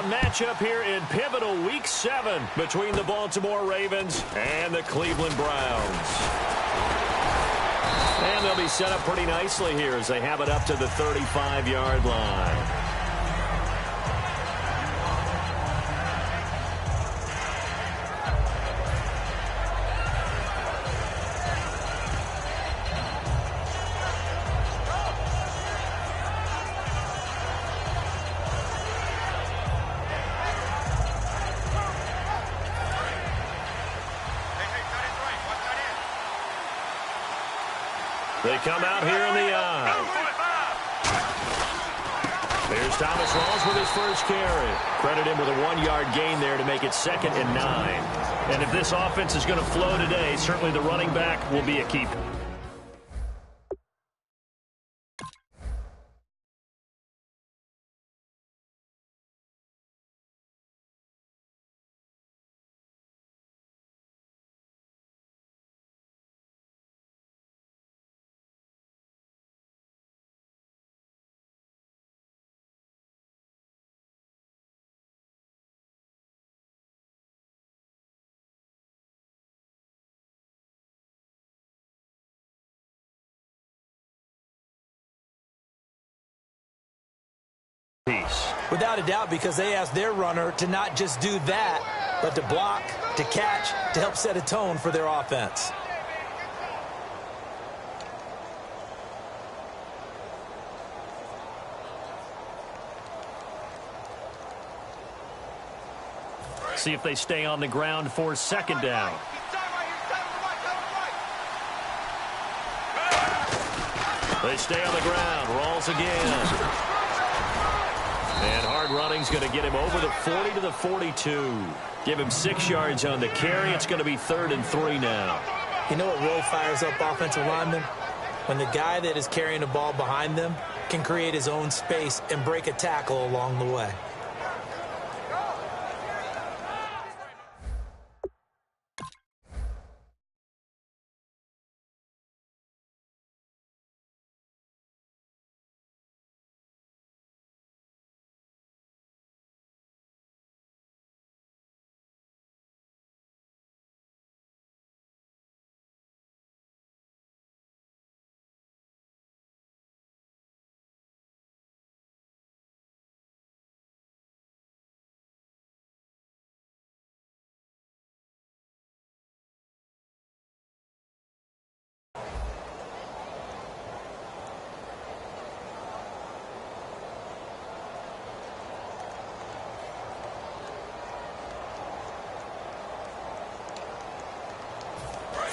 matchup here in pivotal Week 7 between the Baltimore Ravens and the Cleveland Browns. And they'll be set up pretty nicely here as they have it up to the 35-yard line. They come out here in the eye. Here's Thomas Rawls with his first carry. Credit him with a 1-yard gain there to make it 2nd and 9. And if this offense is going to flow today, certainly the running back will be a key. Without a doubt, because they asked their runner to not just do that, but to block, to catch, to help set a tone for their offense. See if they stay on the ground for 2nd down. They stay on the ground. Rawls again. And hard running's going to get him over the 40 to the 42. Give him 6 yards on the carry. It's going to be 3rd and 3 now. You know what really fires up offensive linemen? When the guy that is carrying the ball behind them can create his own space and break a tackle along the way.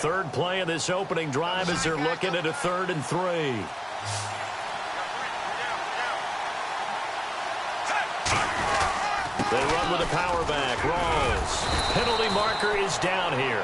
Third play of this opening drive as they're looking at a 3rd and 3. They run with a power back. Rawls. Penalty marker is down here.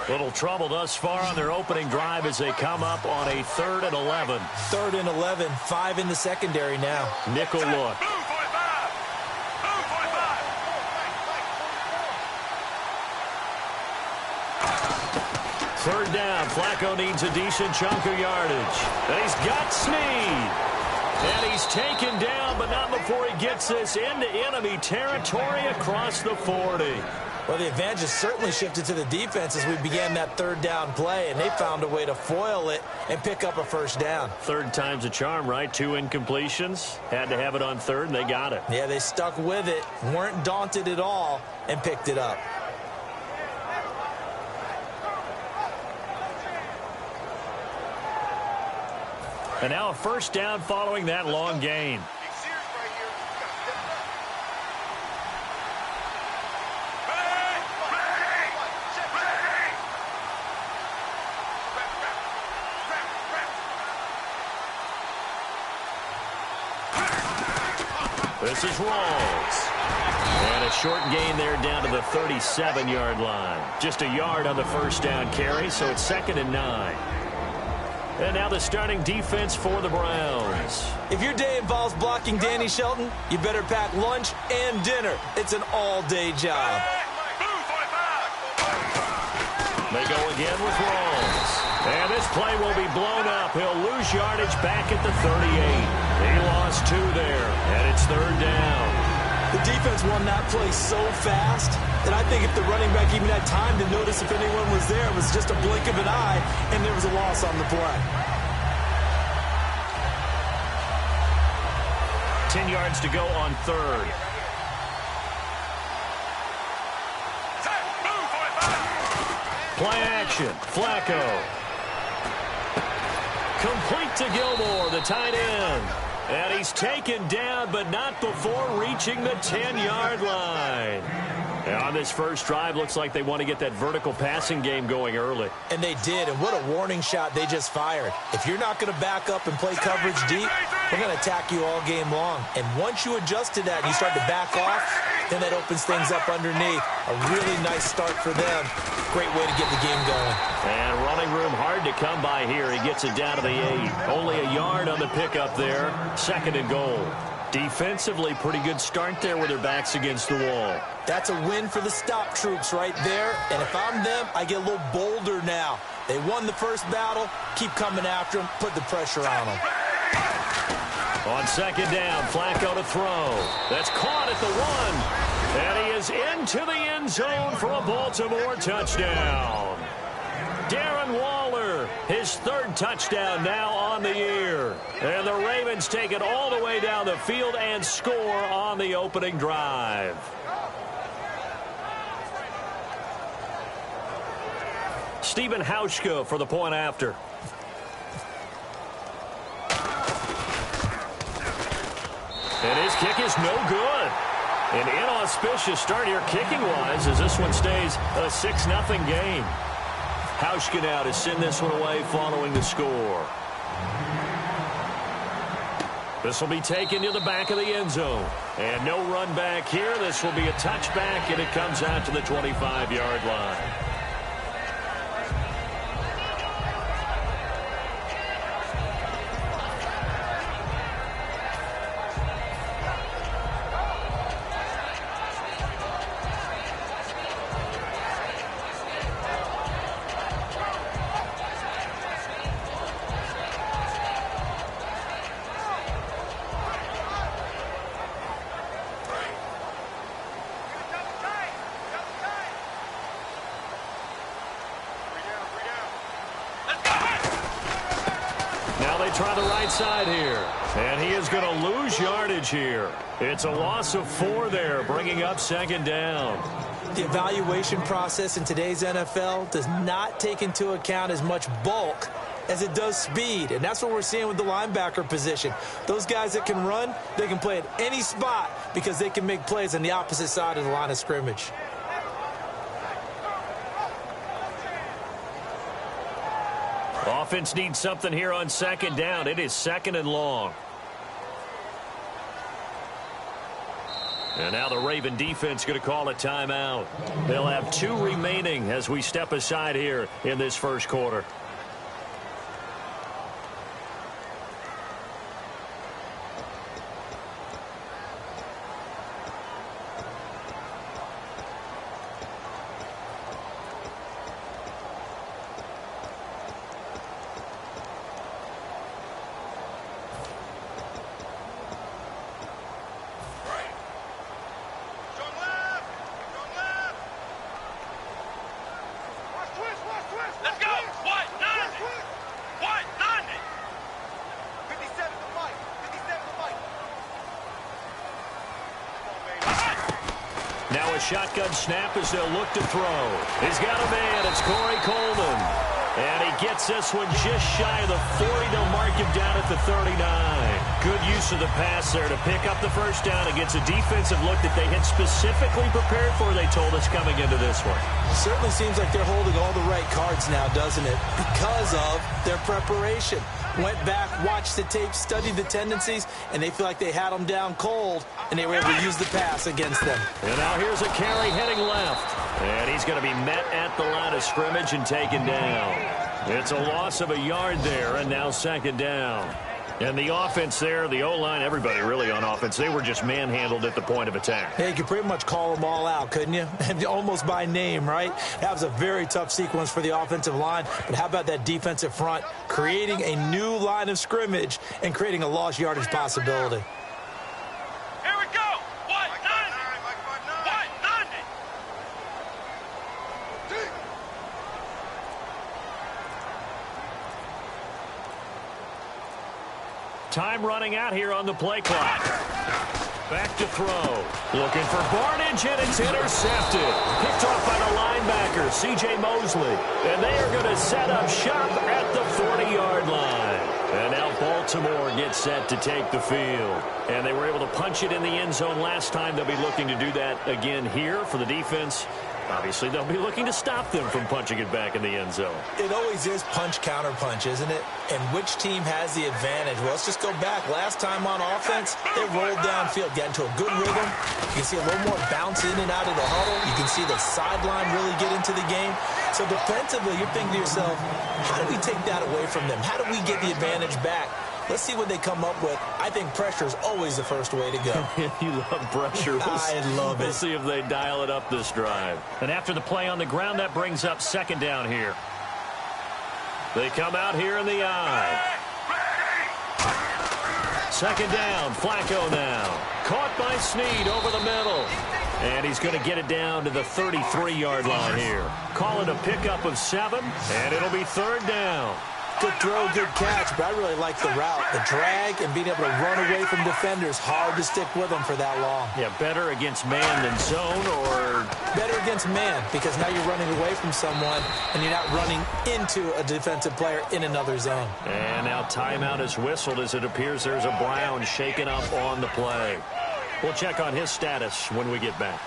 Little trouble thus far on their opening drive as they come up on a 3rd and 11. 3rd and 11, 5 in the secondary now. Nickel look. Third down. Flacco needs a decent chunk of yardage. And he's got Snead. And he's taken down, but not before he gets this into enemy territory across the 40. Well, the advantage has certainly shifted to the defense as we began that third down play, and they found a way to foil it and pick up a first down. Third time's a charm, right? 2 incompletions. Had to have it on third, and they got it. Yeah, they stuck with it, weren't daunted at all, and picked it up. And now a first down following that long gain. This is Rawls. And a short gain there down to the 37-yard line. Just a yard on the first down carry, so it's 2nd and 9. And now the starting defense for the Browns. If your day involves blocking Danny Shelton, you better pack lunch and dinner. It's an all-day job. They go again with Rawls. And this play will be blown up. He'll lose yardage back at the 38. He lost 2 there, and it's 3rd down. The defense won that play so fast that I think if the running back even had time to notice if anyone was there, it was just a blink of an eye, and there was a loss on the play. 10 yards to go on 3rd. Play action. Flacco. Complete to Gilmore, the tight end. And he's taken down, but not before reaching the 10-yard line. And on this first drive, looks like they want to get that vertical passing game going early. And they did, and what a warning shot they just fired. If you're not going to back up and play coverage deep, we're going to attack you all game long. And once you adjust to that and you start to back off, then that opens things up underneath. A really nice start for them. Great way to get the game going. And running room hard to come by here. He gets it down to the 8. Only a yard on the pickup there. 2nd and goal. Defensively, pretty good start there with their backs against the wall. That's a win for the stop troops right there. And if I'm them, I get a little bolder now. They won the first battle. Keep coming after them. Put the pressure on them. On 2nd down, Flacco to throw. That's caught at the 1. And he is into the end zone for a Baltimore touchdown. Darren Waller, his 3rd touchdown now on the year. And the Ravens take it all the way down the field and score on the opening drive. Stephen Hauschka for the point after. And his kick is no good. An inauspicious start here kicking-wise as this one stays a 6-0 game. Hauschka now to send this one away following the score. This will be taken to the back of the end zone. And no run back here. This will be a touchback, and it comes out to the 25-yard line. Try the right side here. And he is going to lose yardage here. It's a loss of 4 there, bringing up 2nd down. The evaluation process in today's NFL does not take into account as much bulk as it does speed. And that's what we're seeing with the linebacker position. Those guys that can run, they can play at any spot because they can make plays on the opposite side of the line of scrimmage. Offense needs something here on 2nd down. It is 2nd and long. And now the Raven defense going to call a timeout. They'll have 2 remaining as we step aside here in this first quarter. Let's go. What? None. What? None. 57 to Mike. 57 to Mike. Now a shotgun snap as they'll look to throw. He's got a man. It's Corey Coleman. And he gets this one just shy of the 40. They'll mark him down at the 39. Good use of the pass there to pick up the first down against a defensive look that they had specifically prepared for, they told us, coming into this one. It certainly seems like they're holding all the right cards now, doesn't it? Because of their preparation. Went back, watched the tape, studied the tendencies, and they feel like they had them down cold, and they were able to use the pass against them. And now here's a carry heading left. And he's going to be met at the line of scrimmage and taken down. It's a loss of a yard there, and now second down. And the offense there, the O-line, everybody really on offense, they were just manhandled at the point of attack. Hey, you could pretty much call them all out, couldn't you? Almost by name, right? That was a very tough sequence for the offensive line. But how about that defensive front creating a new line of scrimmage and creating a lost yardage possibility? Here we go. What? None. What? None. Time running out here on the play clock. Back to throw. Looking for Barnage, and it's intercepted. Picked off by the linebacker, C.J. Mosley. And they are going to set up shop at the 40-yard line. And now Baltimore gets set to take the field. And they were able to punch it in the end zone last time. They'll be looking to do that again here for the defense. Obviously, they'll be looking to stop them from punching it back in the end zone. It always is punch-counter-punch, isn't it? And which team has the advantage? Well, let's just go back. Last time on offense, they rolled downfield, got into a good rhythm. You can see a little more bounce in and out of the huddle. You can see the sideline really get into the game. So defensively, you're thinking to yourself, how do we take that away from them? How do we get the advantage back? Let's see what they come up with. I think pressure is always the first way to go. You love pressure. I love it. We'll see if they dial it up this drive. And after the play on the ground, that brings up second down here. They come out here in the eye. Second down, Flacco now. Caught by Snead over the middle. And he's going to get it down to the 33-yard line here. Call it a pickup of 7, and it'll be third down. Good throw, good catch, but I really like the route. The drag and being able to run away from defenders, hard to stick with them for that long. Yeah, better against man than zone, or? Better against man, because now you're running away from someone and you're not running into a defensive player in another zone. And now timeout is whistled as it appears there's a Brown shaken up on the play. We'll check on his status when we get back.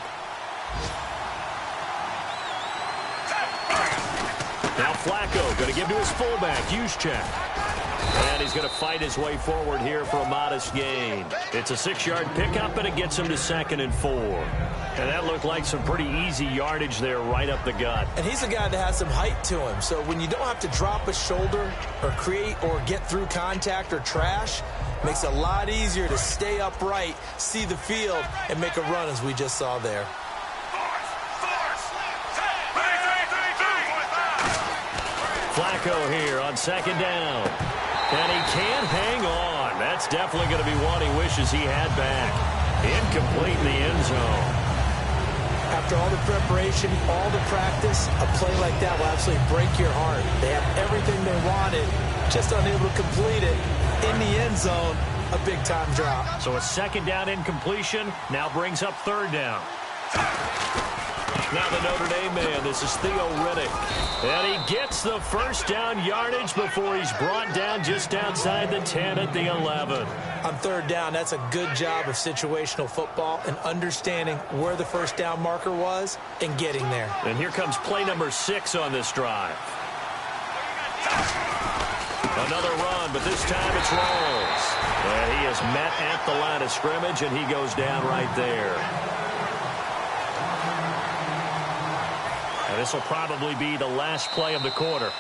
Now Flacco going to give to his fullback, Juszczyk. And he's going to fight his way forward here for a modest gain. It's a 6-yard pickup, and it gets him to 2nd and 4. And that looked like some pretty easy yardage there right up the gut. And he's a guy that has some height to him. So when you don't have to drop a shoulder or create or get through contact or trash, makes it a lot easier to stay upright, see the field, and make a run as we just saw there. Flacco here on second down. And he can't hang on. That's definitely going to be one he wishes he had back. Incomplete in the end zone. After all the preparation, all the practice, a play like that will absolutely break your heart. They have everything they wanted, just unable to complete it. In the end zone, a big-time drop. So a second down incompletion now brings up third down. Now the Notre Dame man, this is Theo Riddick. And he gets the first down yardage before he's brought down just outside the 10 at the 11. On third down, that's a good job of situational football and understanding where the first down marker was and getting there. And here comes play number 6 on this drive. Another run, but this time it's Rawls. And he is met at the line of scrimmage, and he goes down right there. And this will probably be the last play of the quarter.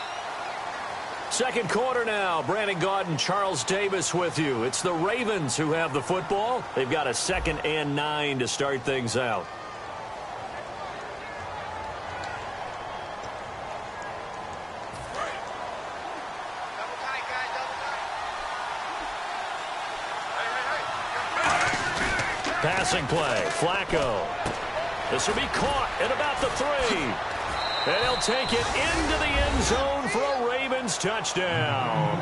Second quarter now. Brandon Gaudin, Charles Davis with you. It's the Ravens who have the football. They've got a 2nd and 9 to start things out. Passing play. Flacco. This will be caught at about the 3. And he'll take it into the end zone for a Ravens touchdown.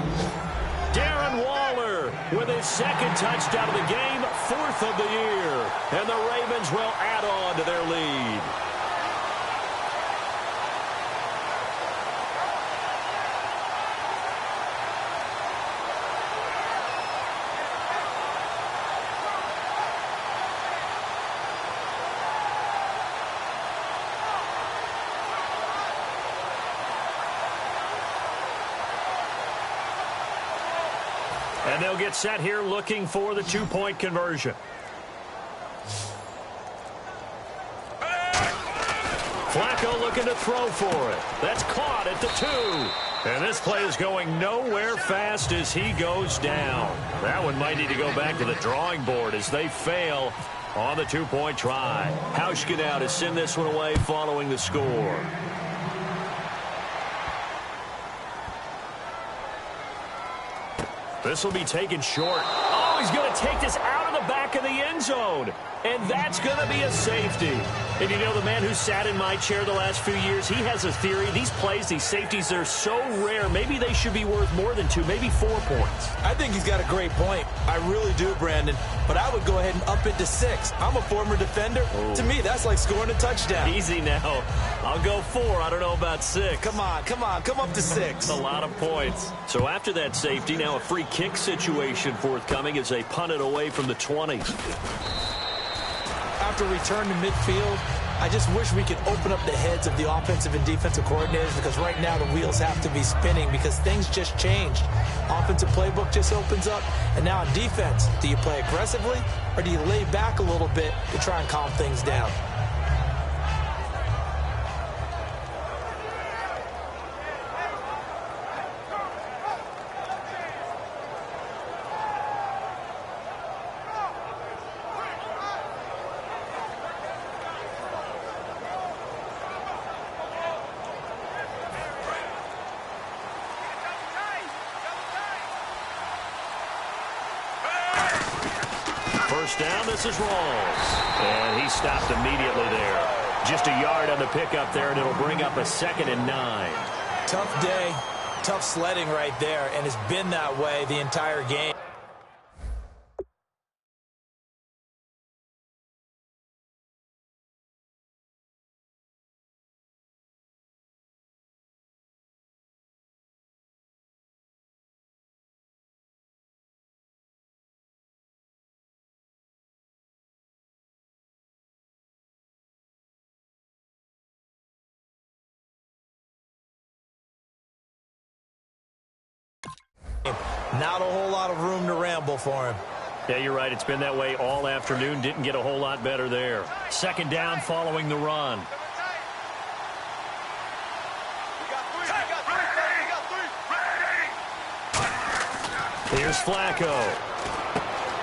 Darren Waller with his second touchdown of the game, 4th of the year. And the Ravens will add on to their lead. And they'll get set here looking for the 2-point conversion. Flacco looking to throw for it. That's caught at the 2. And this play is going nowhere fast as he goes down. That one might need to go back to the drawing board as they fail on the 2-point try. Hauschka now to send this one away following the score. This will be taken short. Oh, he's going to take this out of the back of the end zone. And that's going to be a safety. And you know, the man who sat in my chair the last few years, he has a theory. These plays, these safeties, they're so rare. Maybe they should be worth more than 2, maybe 4 points. I think he's got a great point. I really do, Brandon. But I would go ahead and up it to 6. I'm a former defender. Oh. To me, that's like scoring a touchdown. Easy now. I'll go 4. I don't know about 6. Come on. Come up to 6. That's a lot of points. So after that safety, now a free kick situation forthcoming as they punt it away from the 20. After return to midfield, I just wish we could open up the heads of the offensive and defensive coordinators, because right now the wheels have to be spinning because things just changed. Offensive playbook just opens up, and now on defense, do you play aggressively or do you lay back a little bit to try and calm things down? First down, this is Rawls. And he stopped immediately there. Just a yard on the pickup there, and it'll bring up a 2nd and 9. Tough day, tough sledding right there, and it's been that way the entire game. Not a whole lot of room to ramble for him. Yeah, you're right. It's been that way all afternoon. Didn't get a whole lot better there. 2nd down following the run. Here's Flacco.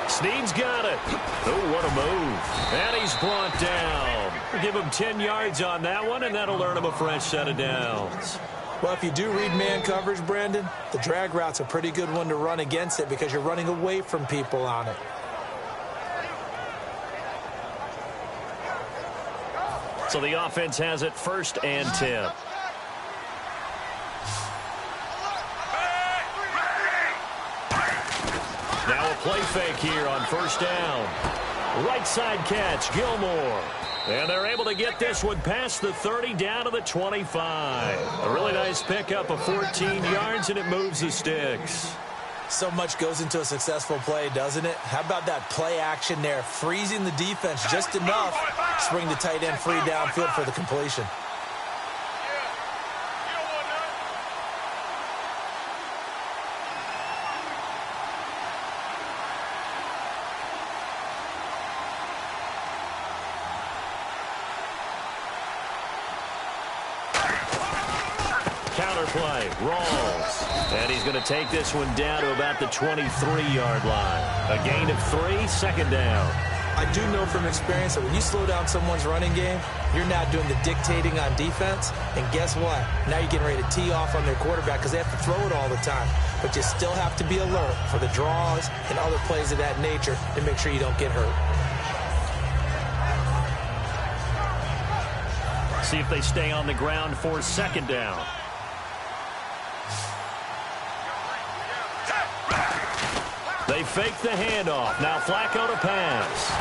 Snead's got it. Oh, what a move. And he's brought down. We'll give him 10 yards on that one, and that'll earn him a fresh set of downs. Well, if you do read man coverage, Brandon, the drag route's a pretty good one to run against it because you're running away from people on it. So the offense has it 1st and 10. Now a play fake here on 1st down. Right side catch, Gilmore. And they're able to get this one past the 30 down to the 25. A really nice pickup of 14 yards, and it moves the sticks. So much goes into a successful play, doesn't it? How about that play action there, freezing the defense just enough to bring the tight end free downfield for the completion. Play, Rawls. And he's going to take this one down to about the 23-yard line. A gain of 3, 2nd down. I do know from experience that when you slow down someone's running game, you're not doing the dictating on defense. And guess what? Now you're getting ready to tee off on their quarterback because they have to throw it all the time. But you still have to be alert for the draws and other plays of that nature to make sure you don't get hurt. See if they stay on the ground for second down. They fake the handoff. Now Flacco to pass.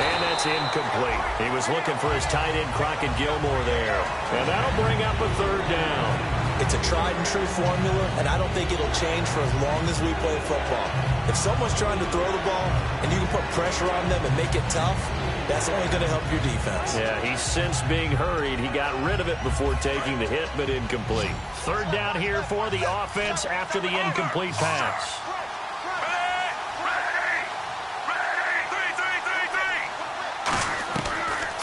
And that's incomplete. He was looking for his tight end, Crockett Gilmore there. And that'll bring up a third down. It's a tried-and-true formula, and I don't think it'll change for as long as we play football. If someone's trying to throw the ball and you can put pressure on them and make it tough, that's only going to help your defense. Yeah, he's since being hurried. He got rid of it before taking the hit, but incomplete. Third down here for the offense after the incomplete pass.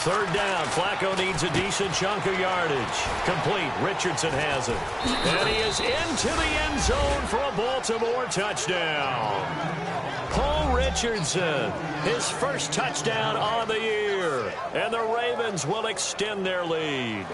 Third down. Flacco needs a decent chunk of yardage. Complete. Richardson has it. And he is into the end zone for a Baltimore touchdown. Paul Richardson, his first touchdown on the year. And the Ravens will extend their lead.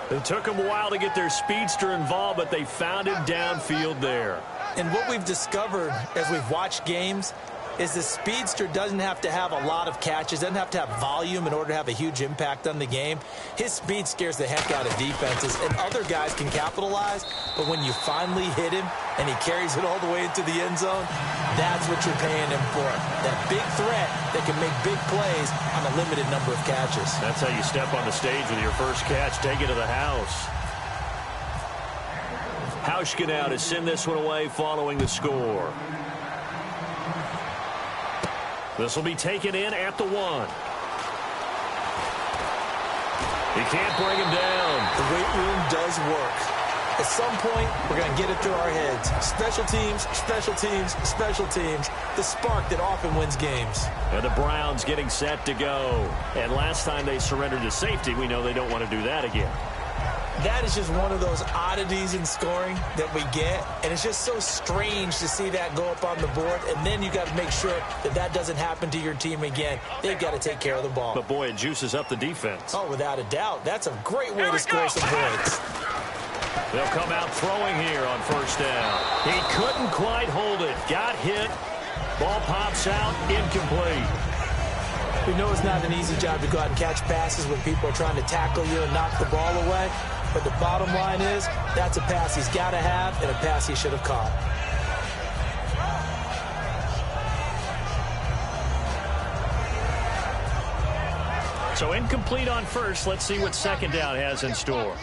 It took them a while to get their speedster involved, but they found him downfield there. And what we've discovered as we've watched games is the speedster doesn't have to have a lot of catches, doesn't have to have volume in order to have a huge impact on the game. His speed scares the heck out of defenses, and other guys can capitalize, but when you finally hit him and he carries it all the way into the end zone, that's what you're paying him for. That big threat that can make big plays on a limited number of catches. That's how you step on the stage with your first catch. Take it to the house. Hauschka now to send this one away following the score. This will be taken in at the 1. He can't bring him down. The weight room does work. At some point, we're going to get it through our heads. Special teams, special teams, special teams. The spark that often wins games. And the Browns getting set to go. And last time they surrendered to safety, we know they don't want to do that again. That is just one of those oddities in scoring that we get, and it's just so strange to see that go up on the board, and then you got to make sure that that doesn't happen to your team again. They've got to take care of the ball. But, boy, it juices up the defense. Oh, without a doubt. That's a great way to score some points. They'll come out throwing here on first down. He couldn't quite hold it. Got hit. Ball pops out. Incomplete. We know it's not an easy job to go out and catch passes when people are trying to tackle you and knock the ball away. But the bottom line is, that's a pass he's got to have and a pass he should have caught. So incomplete on first. Let's see what second down has in store.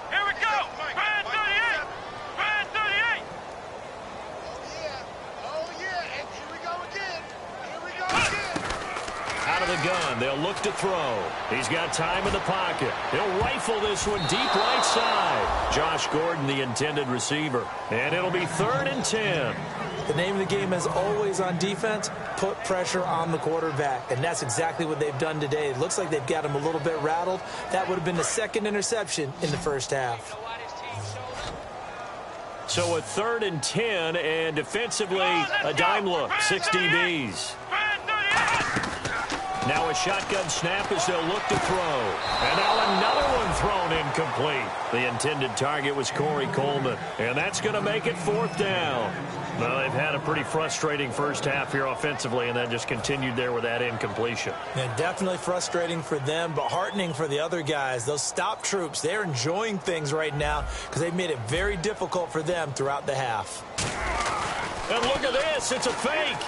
Here we go. Band 38. Band 38. Oh, yeah. And here we go again. Here we go again. Out of the gun, they'll look to throw. He's got time in the pocket. He'll rifle this one deep right side. Josh Gordon, the intended receiver. And it'll be 3rd and 10. The name of the game is always on defense, put pressure on the quarterback. And that's exactly what they've done today. It looks like they've got him a little bit rattled. That would have been the second interception in the first half. So a 3rd and 10, and defensively, a dime look, 6 DBs. Now a shotgun snap as they'll look to throw. And now another one thrown incomplete. The intended target was Corey Coleman. And that's going to make it 4th down. Well, they've had a pretty frustrating first half here offensively, and then just continued there with that incompletion. And definitely frustrating for them, but heartening for the other guys. Those stop troops, they're enjoying things right now because they've made it very difficult for them throughout the half. And look at this. It's a fake.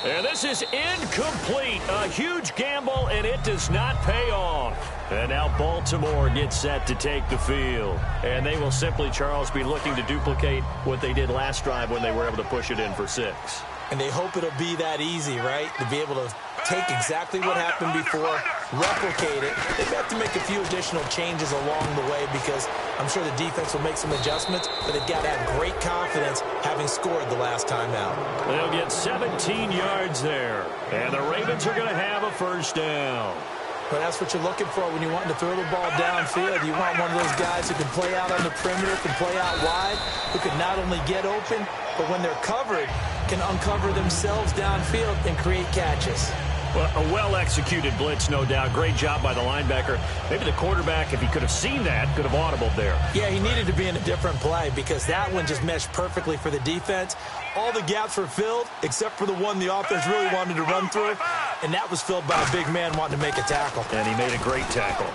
And this is incomplete. A huge gamble, and it does not pay off. And now Baltimore gets set to take the field. And they will simply, Charles, be looking to duplicate what they did last drive when they were able to push it in for 6. And they hope it'll be that easy, right? To be able to take exactly what happened before, replicate it. They've got to make a few additional changes along the way because I'm sure the defense will make some adjustments, but they've got to have great confidence having scored the last time out. They'll get 17 yards there. And the Ravens are going to have a first down. But that's what you're looking for when you want to throw the ball downfield. You want one of those guys who can play out on the perimeter, can play out wide, who can not only get open, but when they're covered, can uncover themselves downfield and create catches. Well, a well-executed blitz, no doubt. Great job by the linebacker. Maybe the quarterback, if he could have seen that, could have audibled there. Yeah, he needed to be in a different play because that one just meshed perfectly for the defense. All the gaps were filled except for the one the offense really wanted to run through, and that was filled by a big man wanting to make a tackle. And he made a great tackle.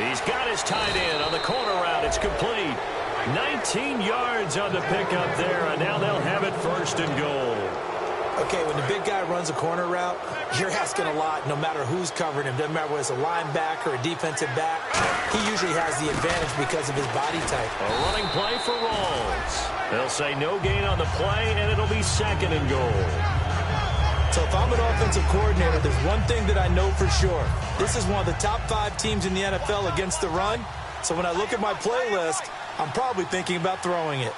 He's got his tight end on the corner route. It's complete. 19 yards on the pickup there, and now they'll have it first and goal. Okay, when the big guy runs a corner route, you're asking a lot no matter who's covering him. Doesn't matter whether it's a linebacker or a defensive back. He usually has the advantage because of his body type. A running play for Rawls. They'll say no gain on the play, and it'll be second and goal. So if I'm an offensive coordinator, there's one thing that I know for sure. This is one of the top 5 teams in the NFL against the run. So when I look at my playlist, I'm probably thinking about throwing it.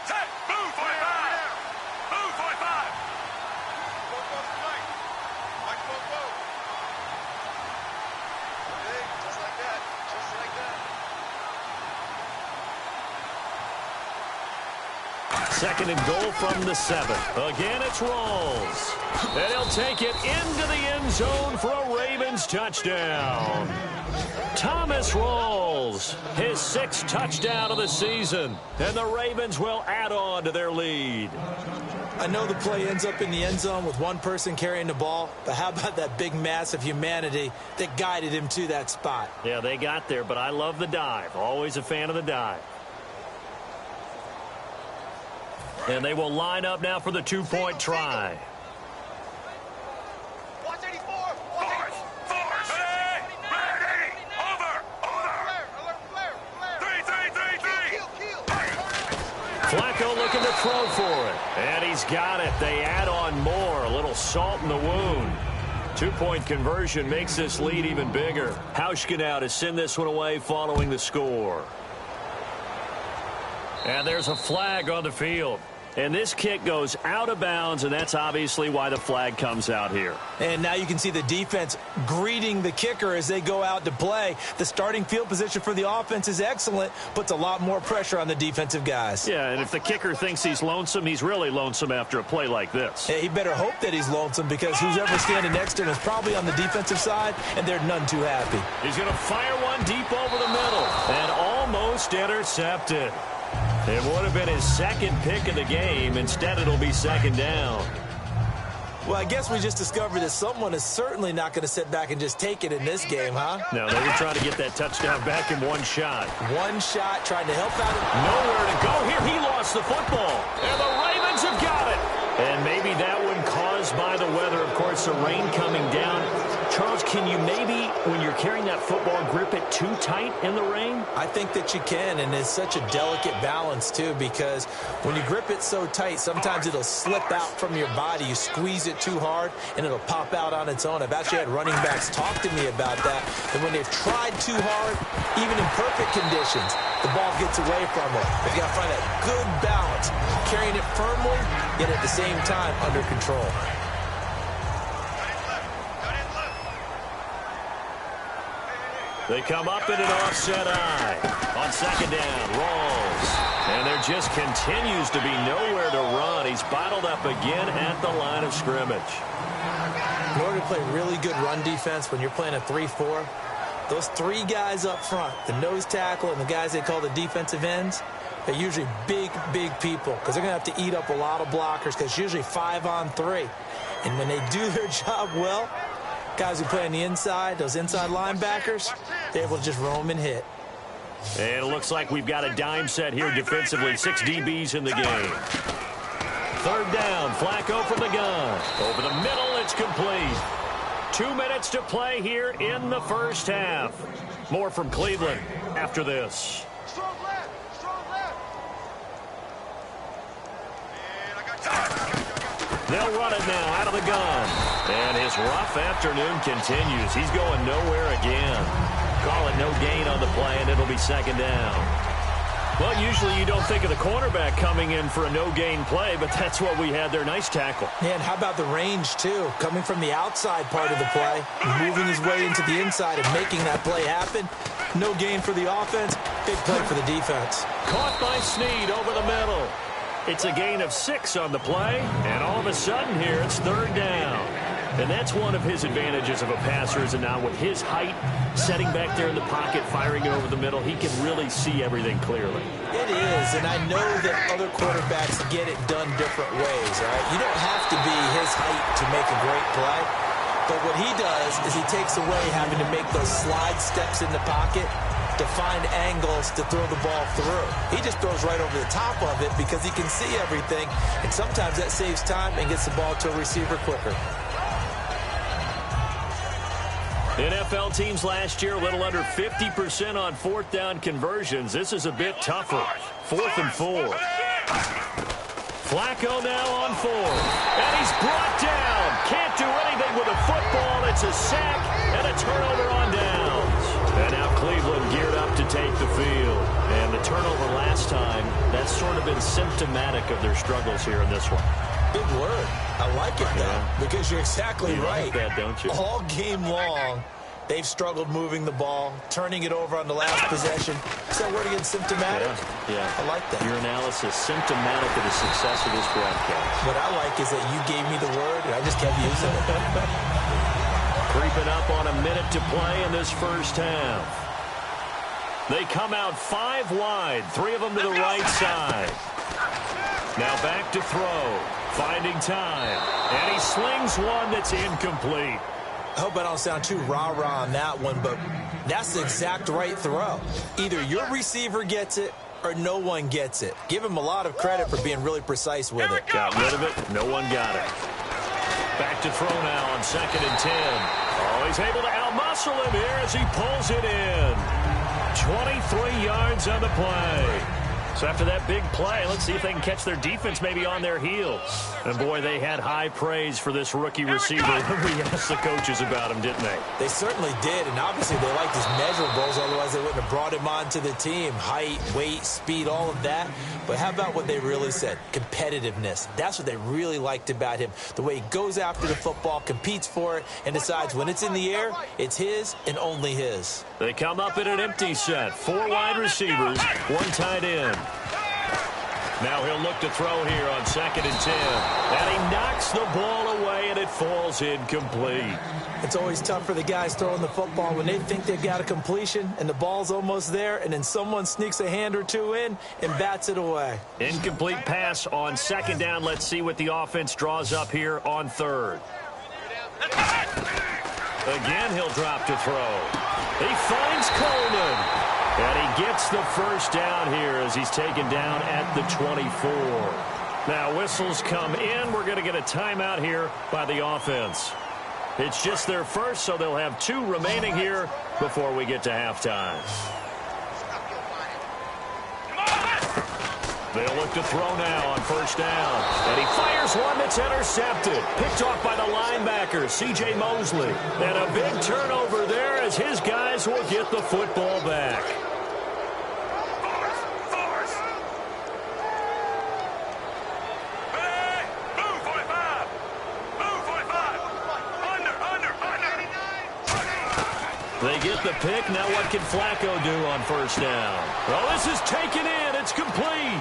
Second and goal from the 7. Again, it's Rawls. And he'll take it into the end zone for a Ravens touchdown. Thomas Rawls, his 6th touchdown of the season. And the Ravens will add on to their lead. I know the play ends up in the end zone with one person carrying the ball, but how about that big mass of humanity that guided him to that spot? Yeah, they got there, but I love the dive. Always a fan of the dive. And they will line up now for the 2-point try. Watch 84. Force. Ready. Over. Flare. 3. Flacco looking to throw for it. And he's got it. They add on more. A little salt in the wound. 2-point conversion makes this lead even bigger. Hauschka now to send this one away following the score. And there's a flag on the field. And this kick goes out of bounds, and that's obviously why the flag comes out here. And now you can see the defense greeting the kicker as they go out to play. The starting field position for the offense is excellent, puts a lot more pressure on the defensive guys. Yeah, and if the kicker thinks he's lonesome, he's really lonesome after a play like this. He better hope that he's lonesome because who's ever standing next to him is probably on the defensive side, and they're none too happy. He's going to fire one deep over the middle and almost intercepted. It would have been his 2nd pick of the game. Instead, it'll be 2nd down. Well, I guess we just discovered that someone is certainly not going to sit back and just take it in this game, huh? No, they were trying to get that touchdown back in one shot. One shot, trying to help out. Nowhere to go here. He lost the football. And the Ravens have got it. And maybe that one caused by the weather. Of course, the rain coming down. Charles, can you maybe, when you're carrying that football, grip it too tight in the rain? I think that you can, and it's such a delicate balance, too, because when you grip it so tight, sometimes it'll slip out from your body. You squeeze it too hard, and it'll pop out on its own. I've actually had running backs talk to me about that, and when they've tried too hard, even in perfect conditions, the ball gets away from them. They've got to find that good balance, carrying it firmly, yet at the same time under control. They come up in an offset eye. On 2nd down, Rawls. And there just continues to be nowhere to run. He's bottled up again at the line of scrimmage. In order to play really good run defense when you're playing a 3-4, those 3 guys up front, the nose tackle and the guys they call the defensive ends, they're usually big people because they're going to have to eat up a lot of blockers because it's usually 5-on-3. And when they do their job well, guys who play on the inside, those inside linebackers, they're able to just roam and hit. And it looks like we've got a dime set here defensively. 6 DBs in the game. 3rd down, Flacco from the gun. Over the middle, it's complete. 2 minutes to play here in the first half. More from Cleveland after this. Strong left. And I got time. They'll run it now out of the gun. And his rough afternoon continues. He's going nowhere again. Call it no gain on the play, and it'll be 2nd down. Well, usually you don't think of the cornerback coming in for a no-gain play, but that's what we had there. Nice tackle. And how about the range, too? Coming from the outside part of the play, moving his way into the inside and making that play happen. No gain for the offense, big play for the defense. Caught by Snead over the middle. It's a gain of 6 on the play, and all of a sudden here it's 3rd down. And that's one of his advantages of a passer, is now with his height, setting back there in the pocket, firing it over the middle, he can really see everything clearly. It is, and I know that other quarterbacks get it done different ways, all right? You don't have to be his height to make a great play, but what he does is he takes away having to make those slide steps in the pocket to find angles to throw the ball through. He just throws right over the top of it because he can see everything, and sometimes that saves time and gets the ball to a receiver quicker. NFL teams last year a little under 50% on fourth down conversions. This is a bit tougher. 4th and 4. Flacco now on 4. And he's brought down. Can't do anything with a football. It's a sack and a turnover on downs. And now Cleveland geared up to take the field. And the turnover last time, that's sort of been symptomatic of their struggles here in this one. Big word. I like it, though, because you're exactly right. Like that, don't you? All game long, they've struggled moving the ball, turning it over on the last possession. Is that word again, symptomatic? Yeah. I like that. Your analysis, symptomatic of the success of this broadcast. What I like is that you gave me the word, and I just kept using it. Creeping up on a minute to play in this first half. They come out 5 wide, 3 of them to the right side. Now back to throw. Finding time. And he slings one that's incomplete. I hope I don't sound too rah-rah on that one, but that's the exact right throw. Either your receiver gets it or no one gets it. Give him a lot of credit for being really precise with it. Got rid of it. No one got it. Back to throw now on 2nd and 10. Oh, he's able to outmuscle him here as he pulls it in. 23 yards on the play. So after that big play, let's see if they can catch their defense maybe on their heels. And, boy, they had high praise for this rookie receiver when we asked the coaches about him, didn't they? They certainly did, and obviously they liked his measurables, otherwise they wouldn't have brought him onto the team. Height, weight, speed, all of that. But how about what they really said? Competitiveness. That's what they really liked about him. The way he goes after the football, competes for it, and decides when it's in the air, it's his and only his. They come up in an empty set. 4 wide receivers, 1 tight end. Now he'll look to throw here on 2nd and 10. And he knocks the ball away, and it falls incomplete. It's always tough for the guys throwing the football when they think they've got a completion and the ball's almost there, and then someone sneaks a hand or two in and bats it away. Incomplete pass on 2nd down. Let's see what the offense draws up here on 3rd. Again, he'll drop to throw. He finds Coleman. And he gets the first down here as he's taken down at the 24. Now whistles come in. We're going to get a timeout here by the offense. It's just their first, so they'll have 2 remaining here before we get to halftime. They'll look to throw now on 1st down. And he fires one that's intercepted. Picked off by the linebacker, C.J. Mosley. And a big turnover there as his guys will get the football back. They get the pick. Now what can Flacco do on 1st down? Well, this is taken in. It's complete.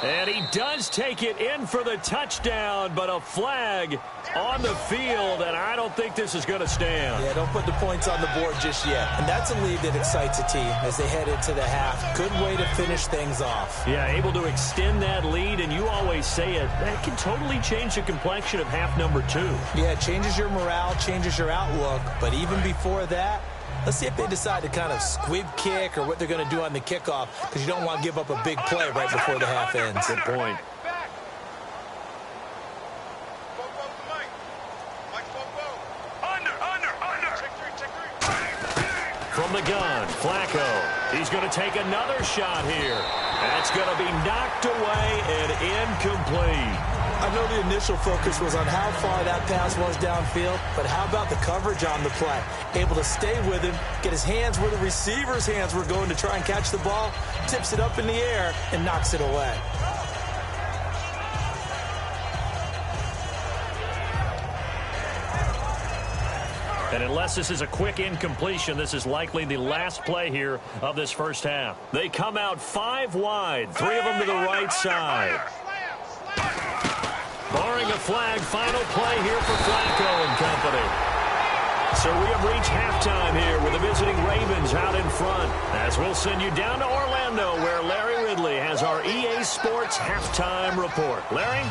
And he does take it in for the touchdown, but a flag on the field, and I don't think this is going to stand. Yeah, don't put the points on the board just yet. And that's a lead that excites a team as they head into the half. Good way to finish things off. Yeah, able to extend that lead, and you always say it, that can totally change the complexion of half number 2. Yeah, it changes your morale, changes your outlook, but even before that, let's see if they decide to kind of squib kick or what they're going to do on the kickoff, because you don't want to give up a big play right before the half ends. Good point. From the gun, Flacco. He's going to take another shot here. That's going to be knocked away and incomplete. I know the initial focus was on how far that pass was downfield, but how about the coverage on the play? Able to stay with him, get his hands where the receiver's hands were going to try and catch the ball, tips it up in the air, and knocks it away. And unless this is a quick incompletion, this is likely the last play here of this first half. They come out 5 wide, 3 of them to the right side. Barring a flag, final play here for Flacco and company. So we have reached halftime here with the visiting Ravens out in front, as we'll send you down to Orlando, where Larry Ridley has our EA Sports halftime report. Larry?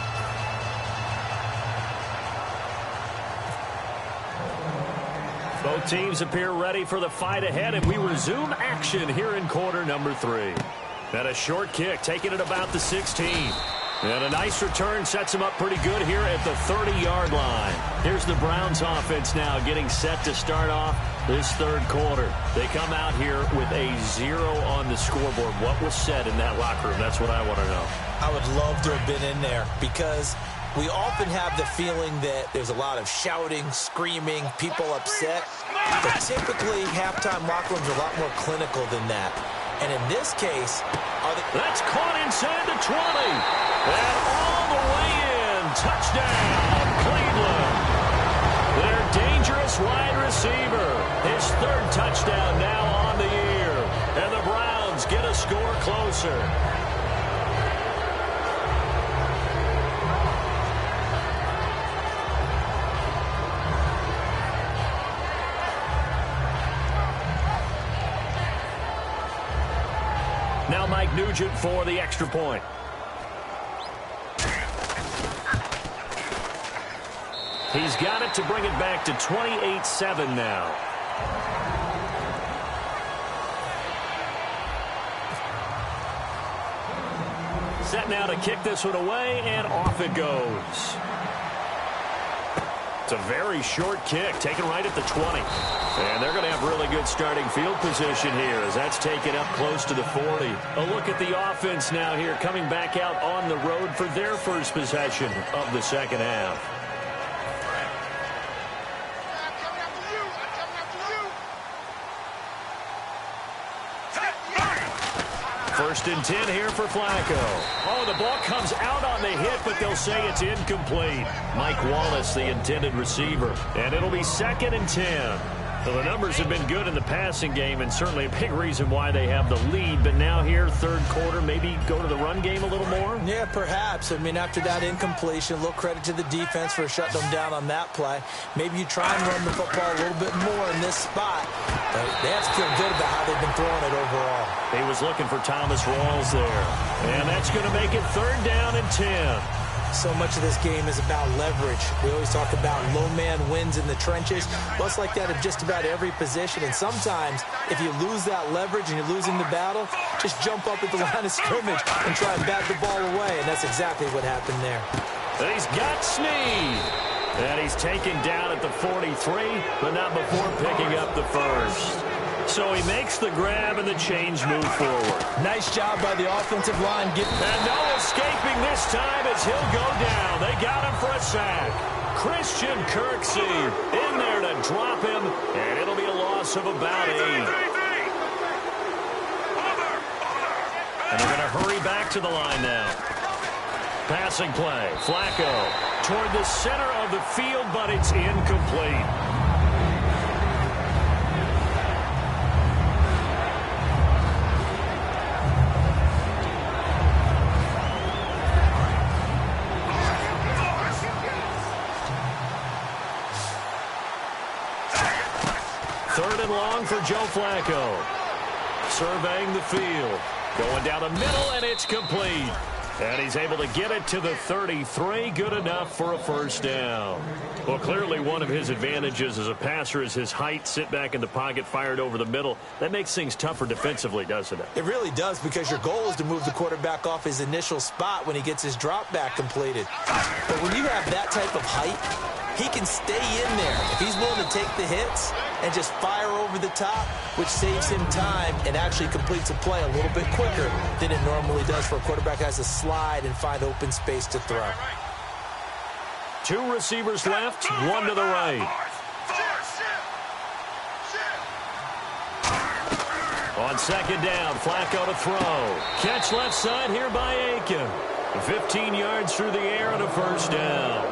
Both teams appear ready for the fight ahead, and we resume action here in quarter number 3. And a short kick, taking it about the 16. And a nice return sets him up pretty good here at the 30-yard line. Here's the Browns offense now getting set to start off this third quarter. They come out here with a 0 on the scoreboard. What was said in that locker room? That's what I want to know. I would love to have been in there because we often have the feeling that there's a lot of shouting, screaming, people upset. But typically, halftime locker rooms are a lot more clinical than that. And in this case, that's caught inside the 20. And all the way in. Touchdown, Cleveland. Their dangerous wide receiver. His third touchdown now on the year. And the Browns get a score closer. Now Mike Nugent for the extra point. He's got it to bring it back to 28-7 now. Set now to kick this one away, and off it goes. It's a very short kick, taken right at the 20. And they're going to have really good starting field position here as that's taken up close to the 40. A look at the offense now here, coming back out on the road for their first possession of the second half. First and 10 here for Flacco. Oh, the ball comes out on the hit, but they'll say it's incomplete. Mike Wallace, the intended receiver. And it'll be second and 10. Well, the numbers have been good in the passing game, and certainly a big reason why they have the lead. But now here, third quarter, maybe go to the run game a little more? Yeah, perhaps. I mean, after that incompletion, a little credit to the defense for shutting them down on that play. Maybe you try and run the football a little bit more in this spot. But they have to feel good about how they've been throwing it overall. He was looking for Thomas Rawls there. And that's going to make it third down and 10. So much of this game is about leverage. We always talk about low man wins in the trenches. Well, it's like that in just about every position. And sometimes, if you lose that leverage and you're losing the battle, just jump up at the line of scrimmage and try and bat the ball away. And that's exactly what happened there. And he's got Snead. And he's taken down at the 43, but not before picking up the first. So he makes the grab and the change move forward. Nice job by the offensive line. And no escaping this time as he'll go down. They got him for a sack. Christian Kirksey in there to drop him, and it'll be a loss of about 8. And they're going to hurry back to the line now. Passing play. Flacco toward the center of the field, but it's incomplete. Third and long for Joe Flacco. Surveying the field. Going down the middle, and it's complete. And he's able to get it to the 33. Good enough for a first down. Well, clearly one of his advantages as a passer is his height. Sit back in the pocket, fired over the middle. That makes things tougher defensively, doesn't it? It really does, because your goal is to move the quarterback off his initial spot when he gets his drop back completed. But when you have that type of height, he can stay in there if he's willing to take the hits and just fire over the top, which saves him time and actually completes a play a little bit quicker than it normally does for a quarterback who has to slide and find open space to throw. 2 receivers left, 1 to the right. On second down, Flacco to throw. Catch left side here by Aiken. 15 yards through the air and a first down.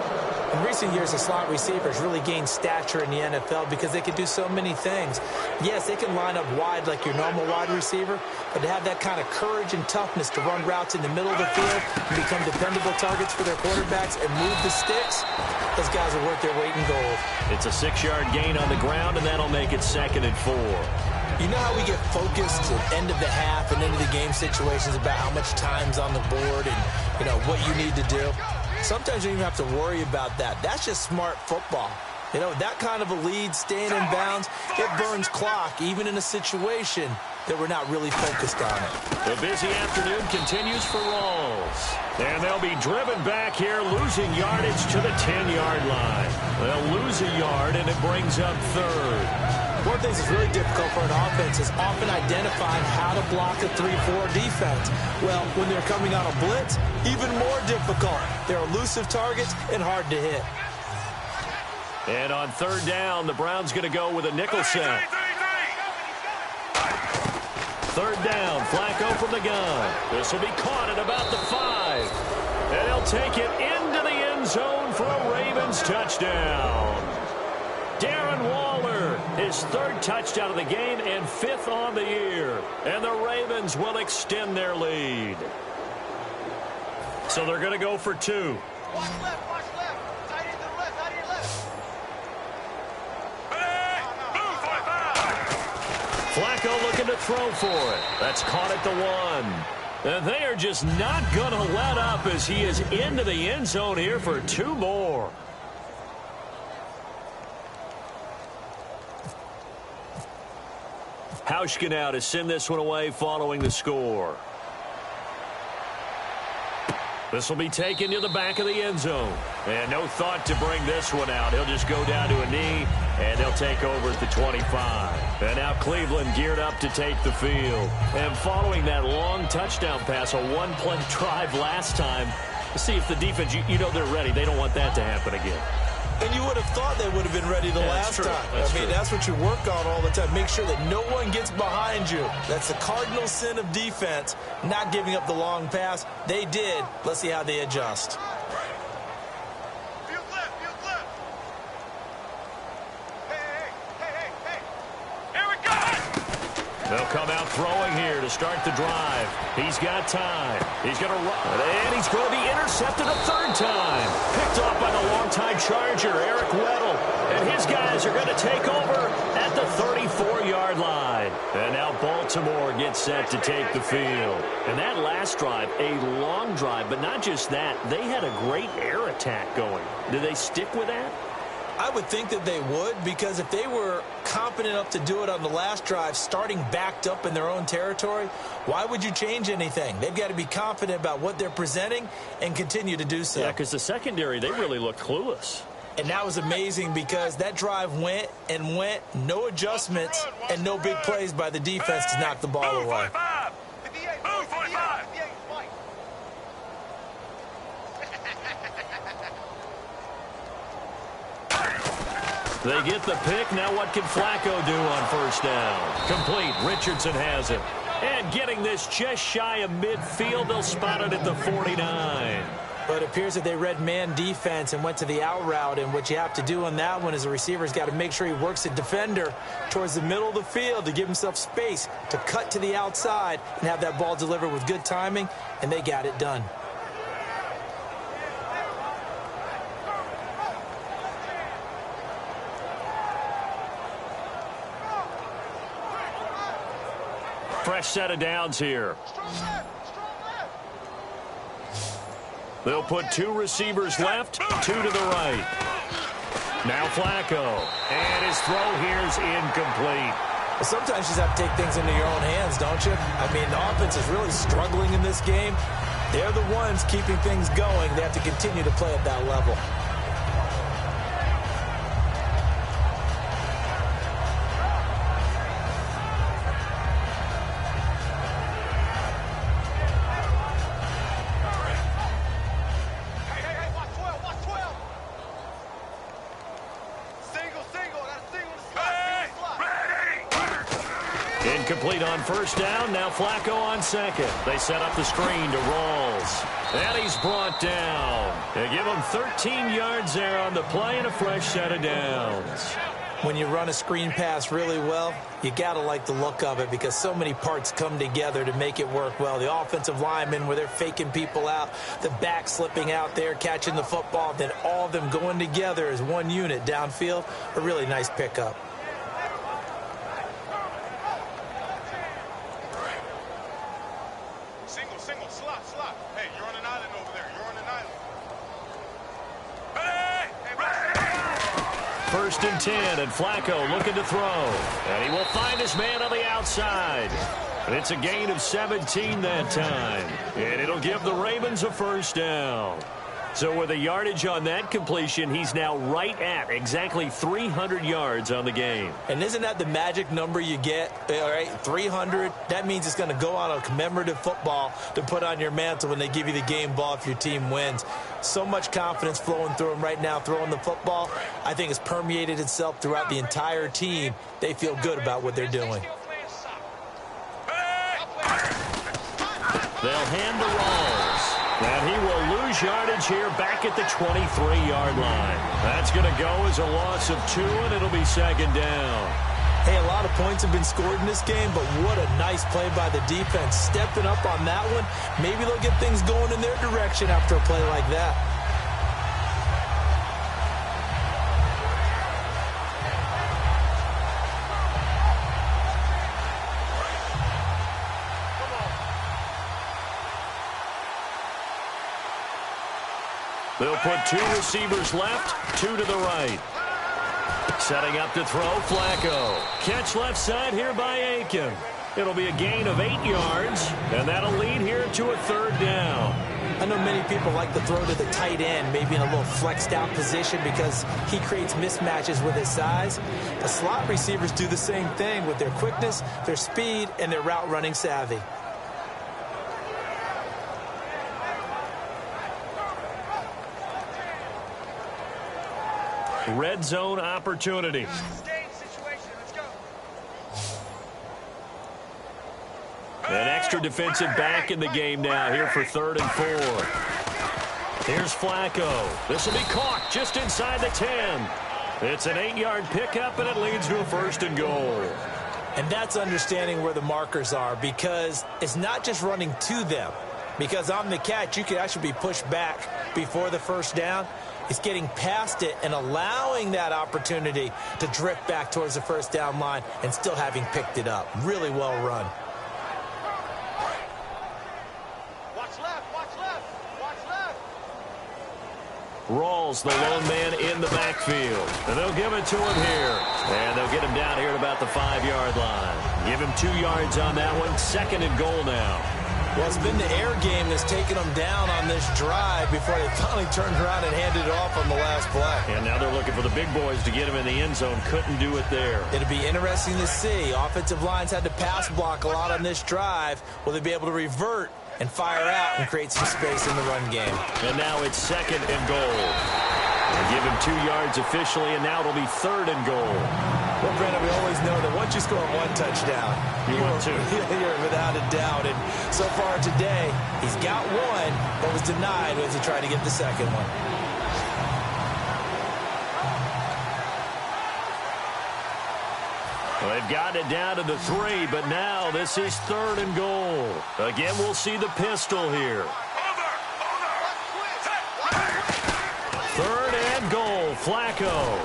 In recent years, the slot receivers really gained stature in the NFL because they can do so many things. Yes, they can line up wide like your normal wide receiver, but to have that kind of courage and toughness to run routes in the middle of the field and become dependable targets for their quarterbacks and move the sticks, those guys are worth their weight in gold. It's a 6-yard gain on the ground, and that'll make it 2nd and 4. You know how we get focused at end of the half and end of the game situations about how much time's on the board and, you know, what you need to do? Sometimes you don't even have to worry about that. That's just smart football. You know, that kind of a lead, staying in bounds, it burns clock, even in a situation that we're not really focused on it. The busy afternoon continues for Rawls. And they'll be driven back here, losing yardage to the 10-yard line. They'll lose a yard, and it brings up 3rd. One of the things that's really difficult for an offense is often identifying how to block a 3-4 defense. Well, when they're coming on a blitz, even more difficult. They're elusive targets and hard to hit. And on 3rd down, the Browns going to go with a nickel set. 3rd down, Flacco from the gun. This will be caught at about the 5. And he'll take it into the end zone for a Ravens touchdown. Darren Waller, his 3rd touchdown of the game and 5th on the year. And the Ravens will extend their lead. So they're going to go for 2. Watch left, watch left. Tight end to the left, tight end left. Flacco looking to throw for it. That's caught at the 1. And they are just not going to let up as he is into the end zone here for 2 more. Hauschka now to send this one away following the score. This will be taken to the back of the end zone. And no thought to bring this one out. He'll just go down to a knee, and they'll take over at the 25. And now Cleveland geared up to take the field. And following that long touchdown pass, a one-play drive last time, to see if the defense, you know they're ready. They don't want that to happen again. And you would have thought they would have been ready the last time. I mean, that's what you work on all the time. Make sure that no one gets behind you. That's the cardinal sin of defense, not giving up the long pass. They did. Let's see how they adjust. Field left, field left. Hey. Here we go. They'll come out throwing here to start the drive. He's got time. He's going to run. And he's going to be intercepted a 3rd time. Picked off by the longtime Charger, Eric Weddle. And his guys are going to take over at the 34-yard line. And now Baltimore gets set to take the field. And that last drive, a long drive, but not just that. They had a great air attack going. Do they stick with that? I would think that they would, because if they were competent enough to do it on the last drive, starting backed up in their own territory, why would you change anything? They've got to be confident about what they're presenting and continue to do so. Yeah, because the secondary, they really looked clueless. And that was amazing because that drive went and went, no adjustments, and no big plays by the defense to knock the ball away. They get the pick. Now what can Flacco do on 1st down? Complete. Richardson has it. And getting this just shy of midfield, they'll spot it at the 49. But it appears that they read man defense and went to the out route, and what you have to do on that one is the receiver's got to make sure he works the defender towards the middle of the field to give himself space to cut to the outside and have that ball delivered with good timing, and they got it done. Fresh set of downs here. They'll put 2 receivers left, 2 to the right. Now Flacco. And his throw here's incomplete. Well, sometimes you just have to take things into your own hands, don't you? I mean, the offense is really struggling in this game. They're the ones keeping things going. They have to continue to play at that level. Incomplete on 1st down. Now Flacco on 2nd. They set up the screen to Rawls. And he's brought down. They give him 13 yards there on the play and a fresh set of downs. When you run a screen pass really well, you got to like the look of it because so many parts come together to make it work well. The offensive linemen, where they're faking people out, the back slipping out there, catching the football, then all of them going together as one unit downfield, a really nice pickup. Single, slot. Hey, you're on an island over there. You're on an island. First and 10, and Flacco looking to throw. And he will find his man on the outside. It's a gain of 17 that time. And it'll give the Ravens a first down. So with a yardage on that completion, he's now right at exactly 300 yards on the game. And isn't that the magic number you get? All right, 300. That means it's going to go on a commemorative football to put on your mantle when they give you the game ball if your team wins. So much confidence flowing through him right now throwing the football. I think it's permeated itself throughout the entire team. They feel good about what they're doing. They'll hand the Rawls. And he will lose yardage here back at the 23-yard line. That's going to go as a loss of 2, and it'll be second down. Hey, a lot of points have been scored in this game, but what a nice play by the defense. Stepping up on that one. Maybe they'll get things going in their direction after a play like that. They'll put 2 receivers left, 2 to the right. Setting up to throw, Flacco. Catch left side here by Aiken. It'll be a gain of 8 yards, and that'll lead here to a third down. I know many people like to throw to the tight end, maybe in a little flexed out position because he creates mismatches with his size. The slot receivers do the same thing with their quickness, their speed, and their route running savvy. Red zone opportunity. An extra defensive back in the game now here for 3rd and 4. Here's Flacco. This will be caught just inside the 10. It's an 8-yard pickup, and it leads to a 1st and goal. And that's understanding where the markers are because it's not just running to them. Because on the catch, you could actually be pushed back before the first down. It's getting past it and allowing that opportunity to drift back towards the first down line and still having picked it up. Really well run. Watch left, watch left, watch left. Rawls, the lone man in the backfield. And they'll give it to him here. And they'll get him down here at about the 5-yard line. Give him 2 yards on that one. 2nd and goal now. Well, it's been the air game that's taken them down on this drive before they finally turned around and handed it off on the last play. And now they're looking for the big boys to get him in the end zone. Couldn't do it there. It'll be interesting to see. Offensive lines had to pass block a lot on this drive. Will they be able to revert and fire out and create some space in the run game? And now it's 2nd and goal. They give him 2 yards officially, and now it'll be 3rd and goal. Well, Brandon, we always know that once you score 1 touchdown, you want 2. You're without a doubt. And so far today, he's got 1, but was denied as he tried to get the second one. Well, they've gotten it down to the 3, but now this is 3rd and goal. Again, we'll see the pistol here. 3rd and goal, Flacco.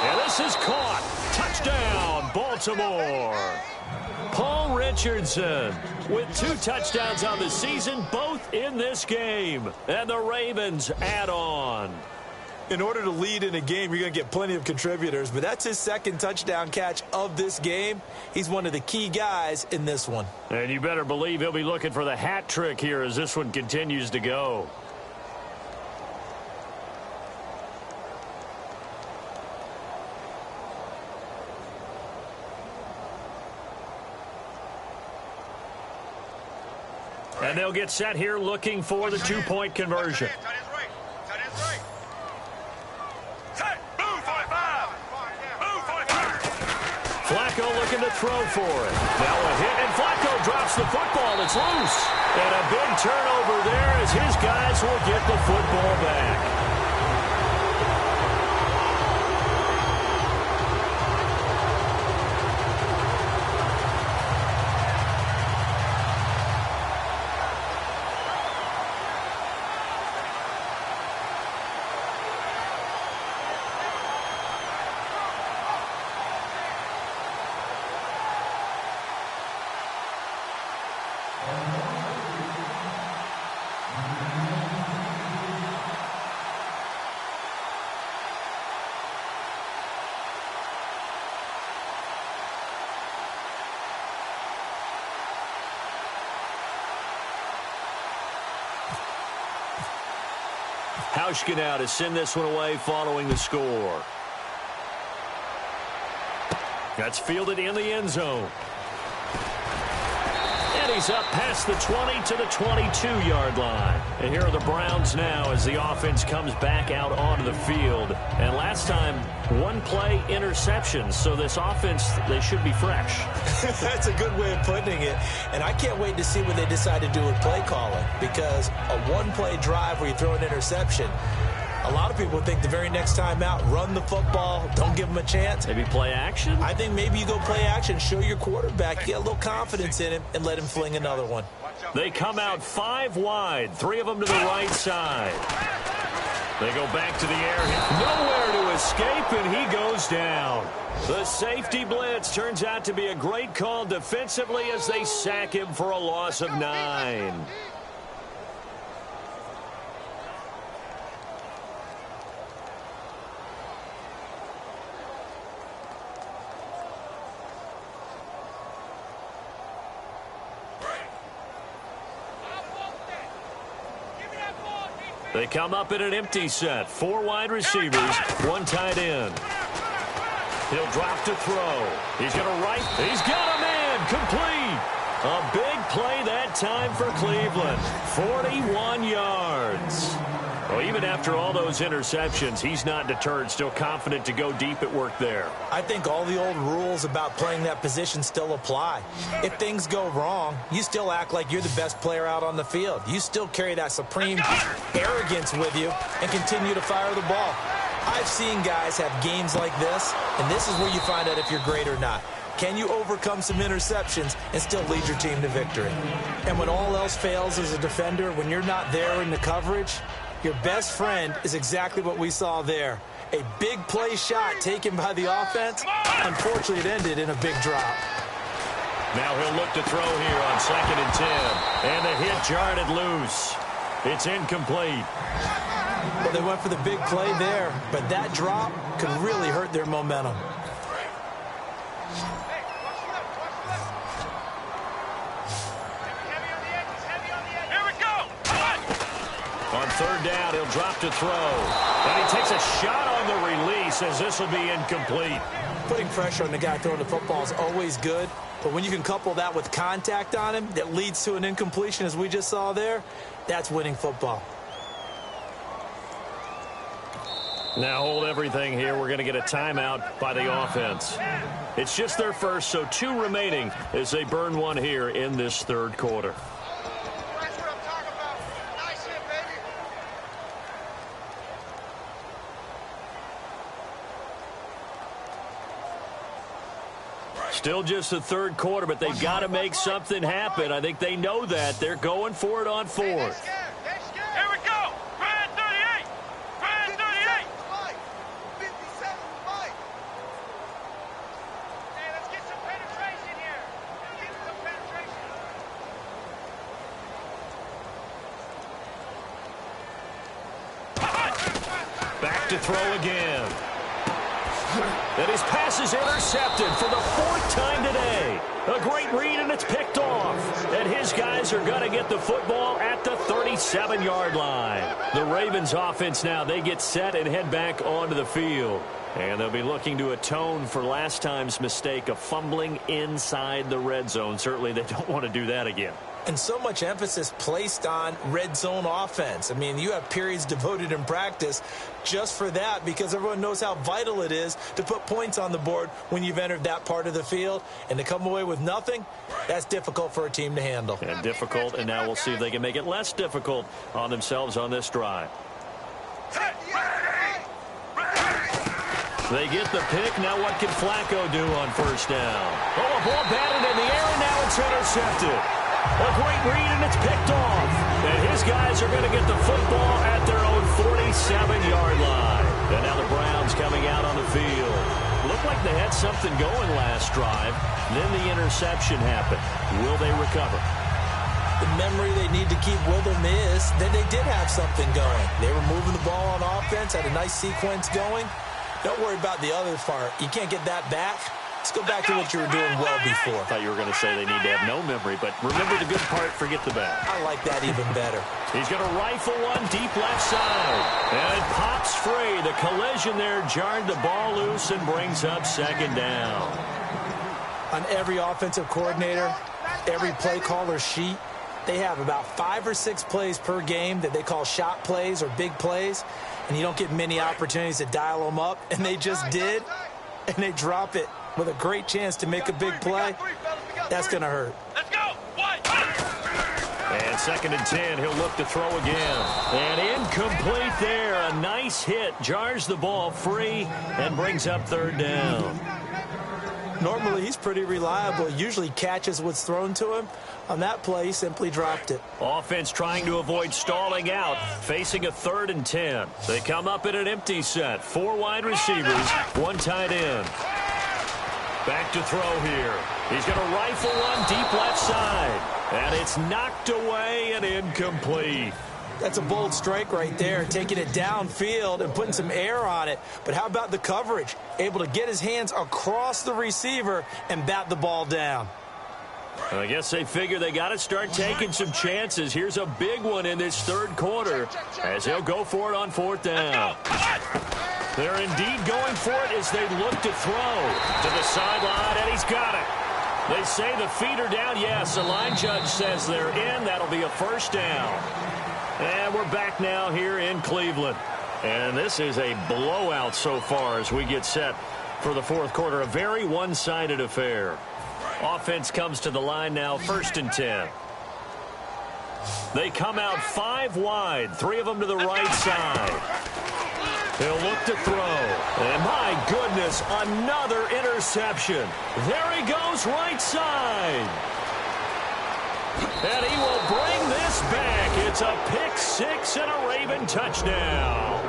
And this is caught. Touchdown, Baltimore. Paul Richardson with 2 touchdowns on the season, both in this game. And the Ravens add on. In order to lead in a game, you're going to get plenty of contributors, but that's his 2nd touchdown catch of this game. He's one of the key guys in this one. And you better believe he'll be looking for the hat trick here as this one continues to go. And they'll get set here looking for the 2-point conversion. Flacco looking to throw for it. Now a hit, and Flacco drops the football. It's loose. And a big turnover there as his guys will get the football back. Hauschka now to send this one away following the score. That's fielded in the end zone. And he's up past the 20 to the 22-yard line. And here are the Browns now as the offense comes back out onto the field. And last time, one-play interceptions. So this offense, they should be fresh. That's a good way of putting it. And I can't wait to see what they decide to do with play calling. Because a one-play drive where you throw an interception, a lot of people think the very next time out, run the football, don't give them a chance. Maybe play action? I think maybe you go play action, show your quarterback, get a little confidence in him, and let him fling another one. They come out 5 wide, 3 of them to the right side. They go back to the air. Nowhere to escape, and he goes down. The safety blitz turns out to be a great call defensively as they sack him for a loss of 9. They come up in an empty set. 4 wide receivers, 1 tight end. He'll drop to throw. He's going to right. He's got a man. Complete. A big play that time for Cleveland. 41 yards. Well, even after all those interceptions, he's not deterred, still confident to go deep at work there. I think all the old rules about playing that position still apply. If things go wrong, you still act like you're the best player out on the field. You still carry that supreme arrogance with you and continue to fire the ball. I've seen guys have games like this, and this is where you find out if you're great or not. Can you overcome some interceptions and still lead your team to victory? And when all else fails as a defender, when you're not there in the coverage, your best friend is exactly what we saw there. A big play shot taken by the offense. Unfortunately, it ended in a big drop. Now he'll look to throw here on 2nd and 10. And the hit jarred it loose. It's incomplete. Well, they went for the big play there, but that drop could really hurt their momentum. On 3rd down, he'll drop to throw. And he takes a shot on the release as this will be incomplete. Putting pressure on the guy throwing the football is always good, but when you can couple that with contact on him that leads to an incompletion as we just saw there, that's winning football. Now hold everything here. We're going to get a timeout by the offense. It's just their first, so 2 remaining as they burn 1 here in this 3rd quarter. Still just the 3rd quarter, but they've got to make something happen. I think they know that. They're going for it on 4th. Here we go. Brand 38. Brand 38. 57 Mike. Hey, let's get some penetration here. Get some penetration. Back to throw again. And his pass is intercepted for the 4th time today. A great read, and it's picked off. And his guys are going to get the football at the 37-yard line. The Ravens offense now, they get set and head back onto the field. And they'll be looking to atone for last time's mistake of fumbling inside the red zone. Certainly they don't want to do that again. And so much emphasis placed on red zone offense. I mean, you have periods devoted in practice just for that because everyone knows how vital it is to put points on the board when you've entered that part of the field. And to come away with nothing, that's difficult for a team to handle. And difficult, and now we'll see if they can make it less difficult on themselves on this drive. They get the pick. Now what can Flacco do on first down? Oh, a ball batted in the air, and now it's intercepted. A great read, and it's picked off. And his guys are going to get the football at their own 47-yard line. And now the Browns coming out on the field. Looked like they had something going last drive. Then the interception happened. Will they recover? The memory they need to keep with them is that they did have something going. They were moving the ball on offense, had a nice sequence going. Don't worry about the other part. You can't get that back. Let's go back to what you were doing well before. I thought you were going to say they need to have no memory, but remember the good part, forget the bad. I like that even better. He's going to rifle one deep left side. And it pops free. The collision there jarred the ball loose and brings up second down. On every offensive coordinator, every play caller sheet, they have about 5 or 6 plays per game that they call shot plays or big plays, and you don't get many opportunities to dial them up, and they just did, and they drop it with a great chance to make a big play. That's going to hurt. Let's go. And 2nd and 10, he'll look to throw again. And incomplete there. A nice hit. Jars the ball free and brings up 3rd down. Normally, he's pretty reliable. Usually catches what's thrown to him. On that play, he simply dropped it. Offense trying to avoid stalling out, facing a 3rd and 10. They come up in an empty set. 4 wide receivers, 1 tight end. Back to throw here. He's going to rifle one deep left side. And it's knocked away and incomplete. That's a bold strike right there, taking it downfield and putting some air on it. But how about the coverage? Able to get his hands across the receiver and bat the ball down. Well, I guess they figure they got to start taking some chances. Here's a big one in this 3rd quarter as they'll go for it on 4th down. They're indeed going for it as they look to throw to the sideline, and he's got it. They say the feet are down. Yes, the line judge says they're in. That'll be a 1st down. And we're back now here in Cleveland. And this is a blowout so far as we get set for the 4th quarter. A very one-sided affair. Offense comes to the line now, 1st and 10. They come out 5 wide, 3 of them to the right side. He'll look to throw. And my goodness, another interception. There he goes, right side. And he will bring this back. It's a pick 6 and a Raven touchdown.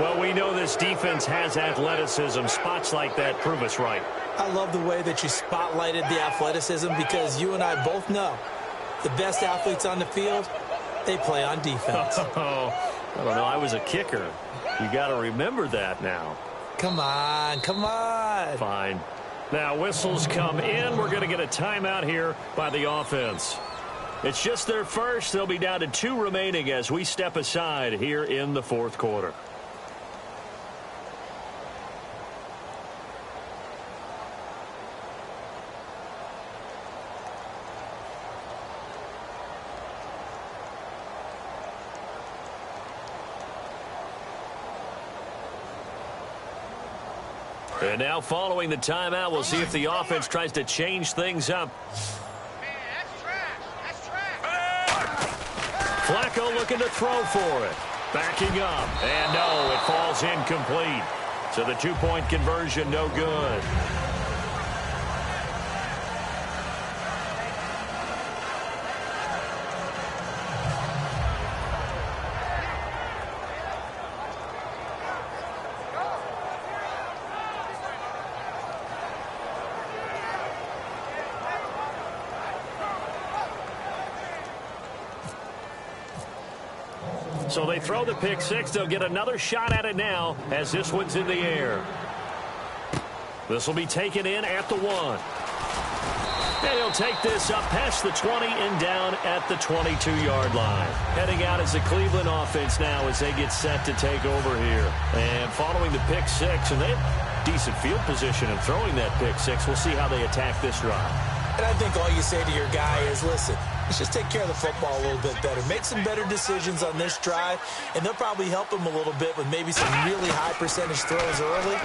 Well, we know this defense has athleticism. Spots like that prove us right. I love the way that you spotlighted the athleticism because you and I both know the best athletes on the field, they play on defense. Oh, I don't know. I was a kicker. You got to remember that now. Come on, come on. Fine. Now, whistles come in. We're going to get a timeout here by the offense. It's just their first. They'll be down to 2 remaining as we step aside here in the 4th quarter. And now following the timeout, we'll see if the offense tries to change things up. Flacco looking to throw for it. Backing up. And no, it falls incomplete. So the 2-point conversion no good. So they throw the pick 6. They'll get another shot at it now as this one's in the air. This will be taken in at the 1. And he'll take this up past the 20 and down at the 22-yard line. Heading out as the Cleveland offense now as they get set to take over here. And following the pick 6, and they have decent field position in throwing that pick 6. We'll see how they attack this drive. And I think all you say to your guy is, listen, Let's just take care of the football a little bit better. Make some better decisions on this drive, and they'll probably help him a little bit with maybe some really high percentage throws early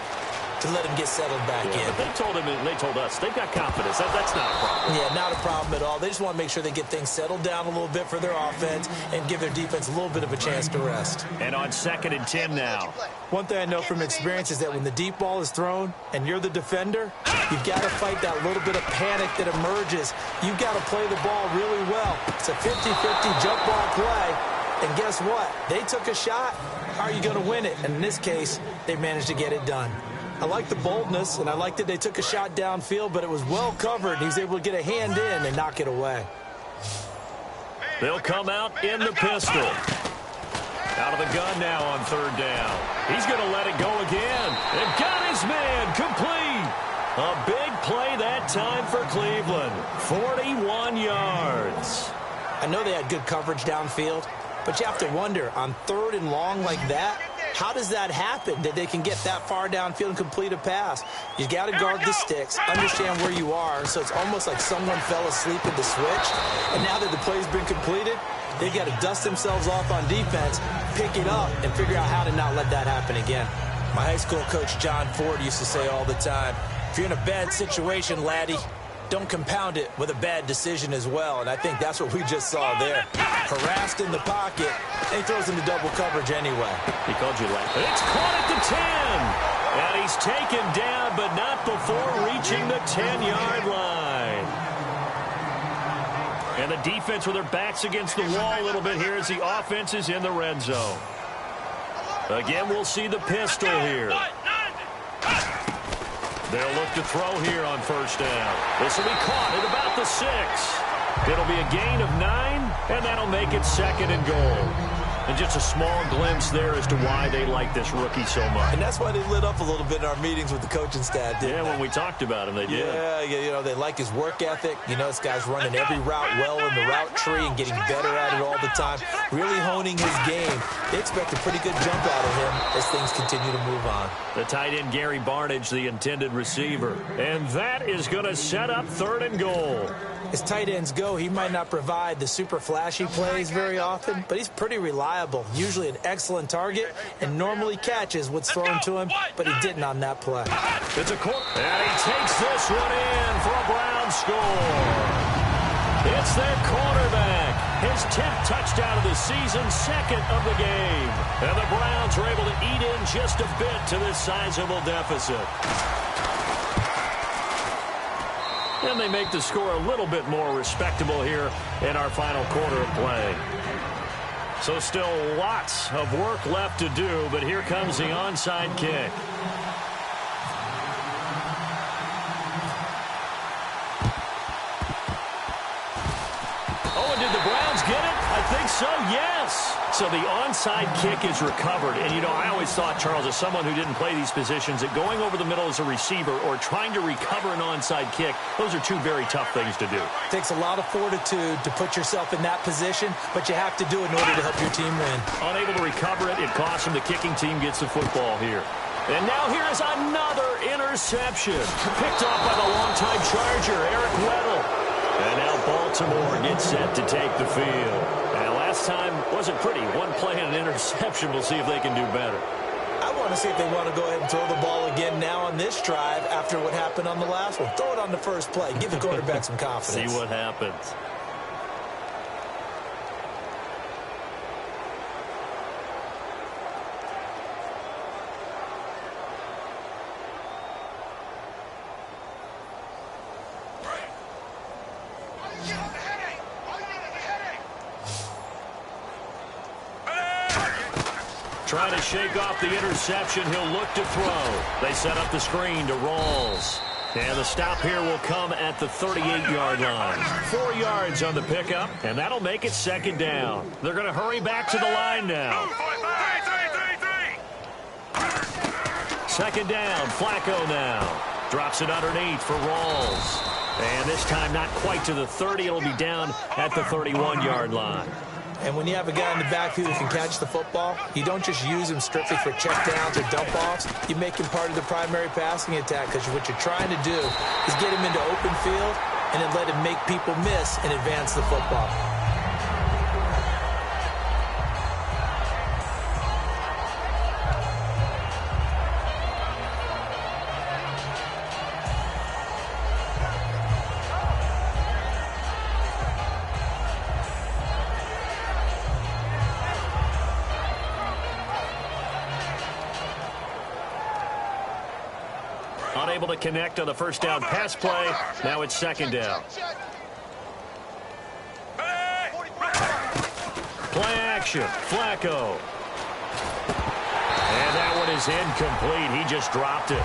to let him get settled back in. They told him, and they told us, they've got confidence. That's not a problem. Yeah, not a problem at all. They just want to make sure they get things settled down a little bit for their offense and give their defense a little bit of a chance to rest. And on 2nd and 10 now. One thing I know from experience is that when the deep ball is thrown and you're the defender, you've got to fight that little bit of panic that emerges. You've got to play the ball really well. It's a 50-50 jump ball play. And guess what? They took a shot. How are you going to win it? And in this case, they managed to get it done. I like the boldness, and I like that they took a shot downfield, but it was well covered. He was able to get a hand in and knock it away. They'll come out in the pistol. Out of the gun now on 3rd down. He's going to let it go again. They've got his man complete. A big play that time for Cleveland. 41 yards. I know they had good coverage downfield, but you have to wonder, on 3rd and long like that, how does that happen that they can get that far downfield and complete a pass? You got to guard the sticks, understand where you are, so it's almost like someone fell asleep at the switch, and now that the play's been completed, they've got to dust themselves off on defense, pick it up, and figure out how to not let that happen again. My high school coach, John Ford, used to say all the time, if you're in a bad situation, laddie, don't compound it with a bad decision as well, and I think that's what we just saw there. Harassed in the pocket, and he throws into double coverage anyway. He called you late. It's caught at the 10, and he's taken down, but not before reaching the 10-yard line. And the defense with their backs against the wall a little bit here as the offense is in the red zone. Again, we'll see the pistol here. They'll look to throw here on 1st down. This will be caught at about the 6. It'll be a gain of 9, and that'll make it 2nd and goal. And just a small glimpse there as to why they like this rookie so much. And that's why they lit up a little bit in our meetings with the coaching staff, didn't they? When we talked about him, they did. Yeah, you know, they like his work ethic. You know, this guy's running every route well in the route tree and getting better at it all the time, really honing his game. They expect a pretty good jump out of him as things continue to move on. The tight end, Gary Barnidge, the intended receiver. And that is going to set up 3rd and goal. As tight ends go, he might not provide the super flashy plays very often, but he's pretty reliable, usually an excellent target, and normally catches what's thrown to him, but he didn't on that play. It's a corner, and he takes this one in for a Brown score. It's their quarterback. His 10th touchdown of the season, 2nd of the game. And the Browns are able to eat in just a bit to this sizable deficit. And they make the score a little bit more respectable here in our final quarter of play. So still lots of work left to do, but here comes the onside kick. Oh, and did the Browns get it? I think so, yes. So the onside kick is recovered. And, you know, I always thought, Charles, as someone who didn't play these positions, that going over the middle as a receiver or trying to recover an onside kick, those are two very tough things to do. It takes a lot of fortitude to put yourself in that position, but you have to do it in order to help your team win. Unable to recover it, it costs him. The kicking team gets the football here. And now here is another interception. Picked off by the longtime Charger, Eric Weddle. And now Baltimore gets set to take the field. And last time wasn't pretty. One play and an interception. We'll see if they can do better. I want to see if they want to go ahead and throw the ball again now on this drive after what happened on the last one. Throw it on the first play. Give the quarterback some confidence. See what happens. Trying to shake off the interception. He'll look to throw. They set up the screen to Rawls. And the stop here will come at the 38-yard line. 4 yards on the pickup, and that'll make it 2nd down. They're going to hurry back to the line now. 2nd down, Flacco now. Drops it underneath for Rawls. And this time not quite to the 30. It'll be down at the 31-yard line. And when you have a guy in the backfield who can catch the football, you don't just use him strictly for checkdowns or dump-offs. You make him part of the primary passing attack because what you're trying to do is get him into open field and then let him make people miss and advance the football. Unable to connect on the first down pass play. Now it's second down. Play action. Flacco. And that one is incomplete. He just dropped it.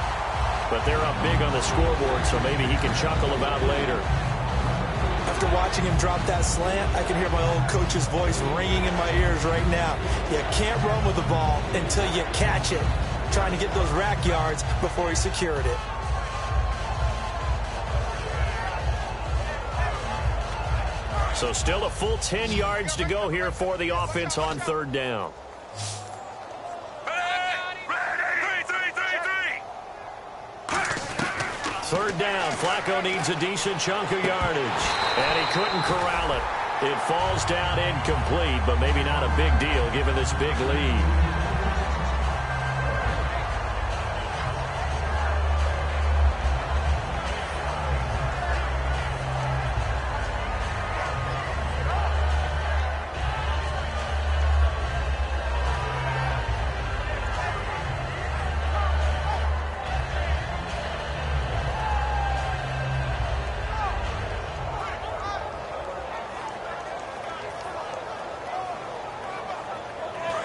But they're up big on the scoreboard, so maybe he can chuckle about later. After watching him drop that slant, I can hear my old coach's voice ringing in my ears right now. You can't run with the ball until you catch it. Trying to get those rack yards before he secured it. So still a full 10 yards to go here for the offense on third down. Third down. Flacco needs a decent chunk of yardage. And he couldn't corral it. It falls down incomplete, but maybe not a big deal given this big lead.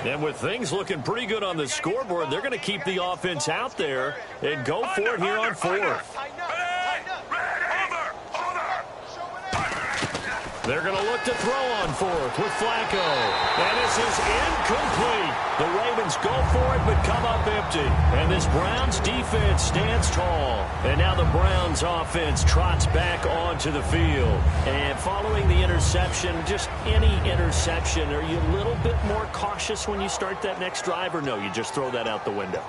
And with things looking pretty good on the scoreboard, they're going to keep the offense out there and go for it here on fourth. They're going to look to throw on fourth with Flacco. And this is incomplete. The Ravens go for it but come up empty. And this Browns defense stands tall. And now the Browns offense trots back onto the field. And following the interception, just any interception, are you a little bit more cautious when you start that next drive, or no, you just throw that out the window?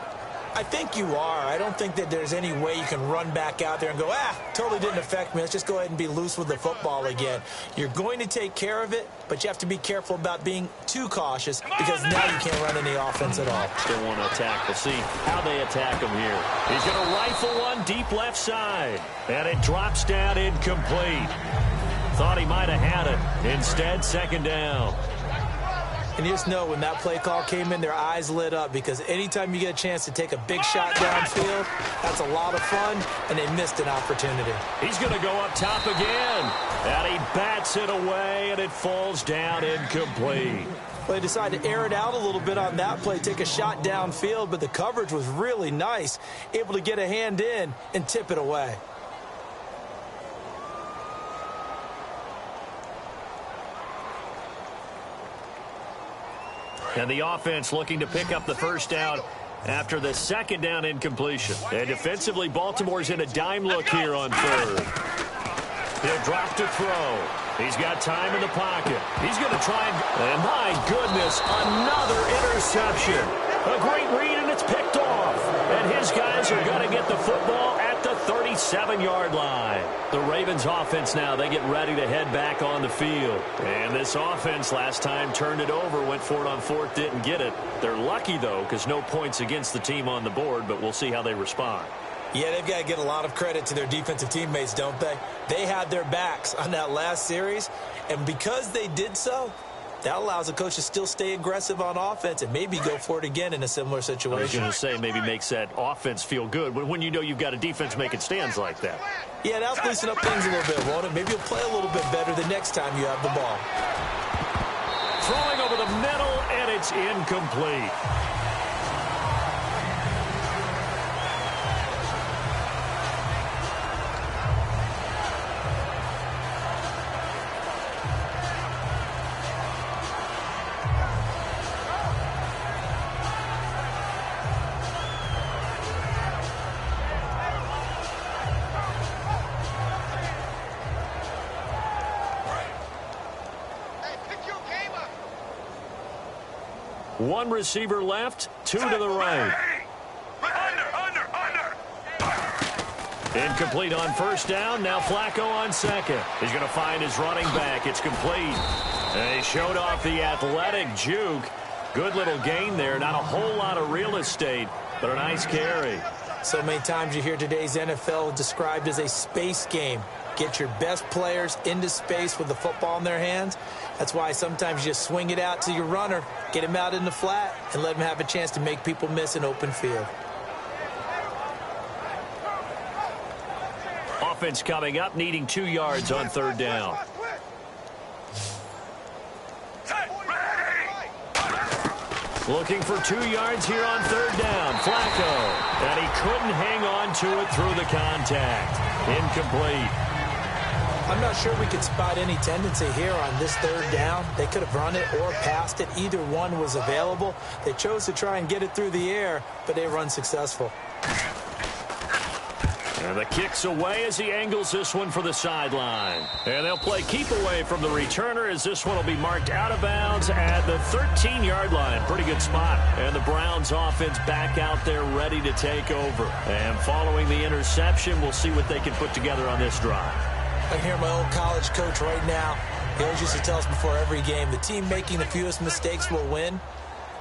I think you are. I don't think that there's any way you can run back out there and go, totally didn't affect me. Let's just go ahead and be loose with the football again. You're going to take care of it, but you have to be careful about being too cautious because now you can't run any offense at all. Still want to attack. We'll see how they attack him here. He's going to rifle one deep left side, and it drops down incomplete. Thought he might have had it. Instead, second down. And you just know when that play call came in, their eyes lit up because anytime you get a chance to take a big shot downfield, that's a lot of fun, and they missed an opportunity. He's going to go up top again, and he bats it away, and it falls down incomplete. Well, they decided to air it out a little bit on that play, take a shot downfield, but the coverage was really nice, able to get a hand in and tip it away. And the offense looking to pick up the first down after the second down incompletion. And defensively, Baltimore's in a dime look here on third. He'll drop to throw. He's got time in the pocket. He's going to try and my goodness, another interception. A great read, and it's picked off. And his guys are going to get the football at the 37-yard line. The Ravens offense now, they get ready to head back on the field. And this offense last time turned it over, went for it on fourth, didn't get it. They're lucky, though, because no points against the team on the board, but we'll see how they respond. Yeah, they've got to get a lot of credit to their defensive teammates, don't they? They had their backs on that last series, and because they did so, that allows the coach to still stay aggressive on offense and maybe go for it again in a similar situation. I was going to say maybe makes that offense feel good when you know you've got a defense making stands like that. Yeah, that'll loosen up things a little bit, won't it? Maybe you'll play a little bit better the next time you have the ball. Throwing over the middle, and it's incomplete. One receiver left, two to the right. Incomplete on first down. Now Flacco on second. He's going to find his running back. It's complete. And he showed off the athletic juke. Good little gain there. Not a whole lot of real estate, but a nice carry. So many times you hear today's NFL described as a space game. Get your best players into space with the football in their hands. That's why sometimes you just swing it out to your runner, get him out in the flat, and let him have a chance to make people miss an open field. Offense coming up, needing 2 yards on third down. Looking for 2 yards here on third down. Flacco. And he couldn't hang on to it through the contact. Incomplete. I'm not sure we could spot any tendency here on this third down. They could have run it or passed it. Either one was available. They chose to try and get it through the air, but they were unsuccessful. And the kick's away as he angles this one for the sideline. And they'll play keep away from the returner as this one will be marked out of bounds at the 13-yard line. Pretty good spot. And the Browns offense back out there ready to take over. And following the interception, we'll see what they can put together on this drive. I can hear my old college coach right now. He always used to tell us before every game, the team making the fewest mistakes will win.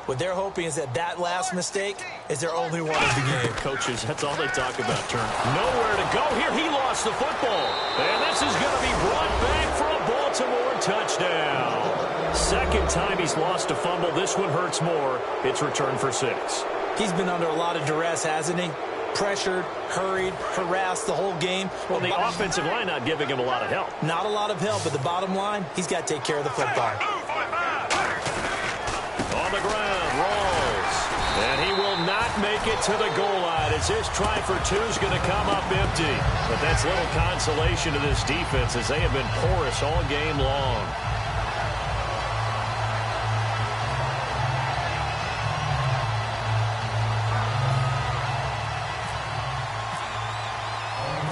What they're hoping is that last mistake is their only one of the game. Coaches, that's all they talk about, Turn. Nowhere to go here. He lost the football. And this is going to be brought back for a Baltimore touchdown. Second time he's lost a fumble. This one hurts more. It's returned for 6. He's been under a lot of duress, hasn't he? Pressured, hurried, harassed the whole game. Well, the offensive line not giving him a lot of help. Not a lot of help, but the bottom line, he's got to take care of the football. On the ground, rolls. And he will not make it to the goal line as this try for 2 is going to come up empty. But that's little consolation to this defense as they have been porous all game long.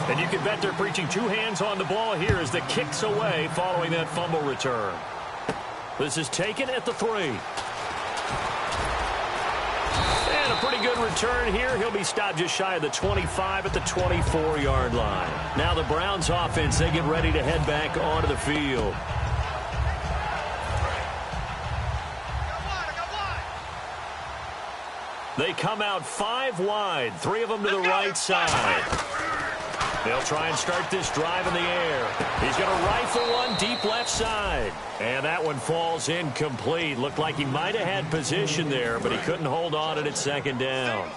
And you can bet they're preaching 2 hands on the ball here as the kick's away following that fumble return. This is taken at the 3. And a pretty good return here. He'll be stopped just shy of the 25 at the 24-yard line. Now the Browns offense, they get ready to head back onto the field. They come out 5 wide, 3 of them to the right side. They'll try and start this drive in the air. He's going to rifle one deep left side. And that one falls incomplete. Looked like he might have had position there, but he couldn't hold on at second down.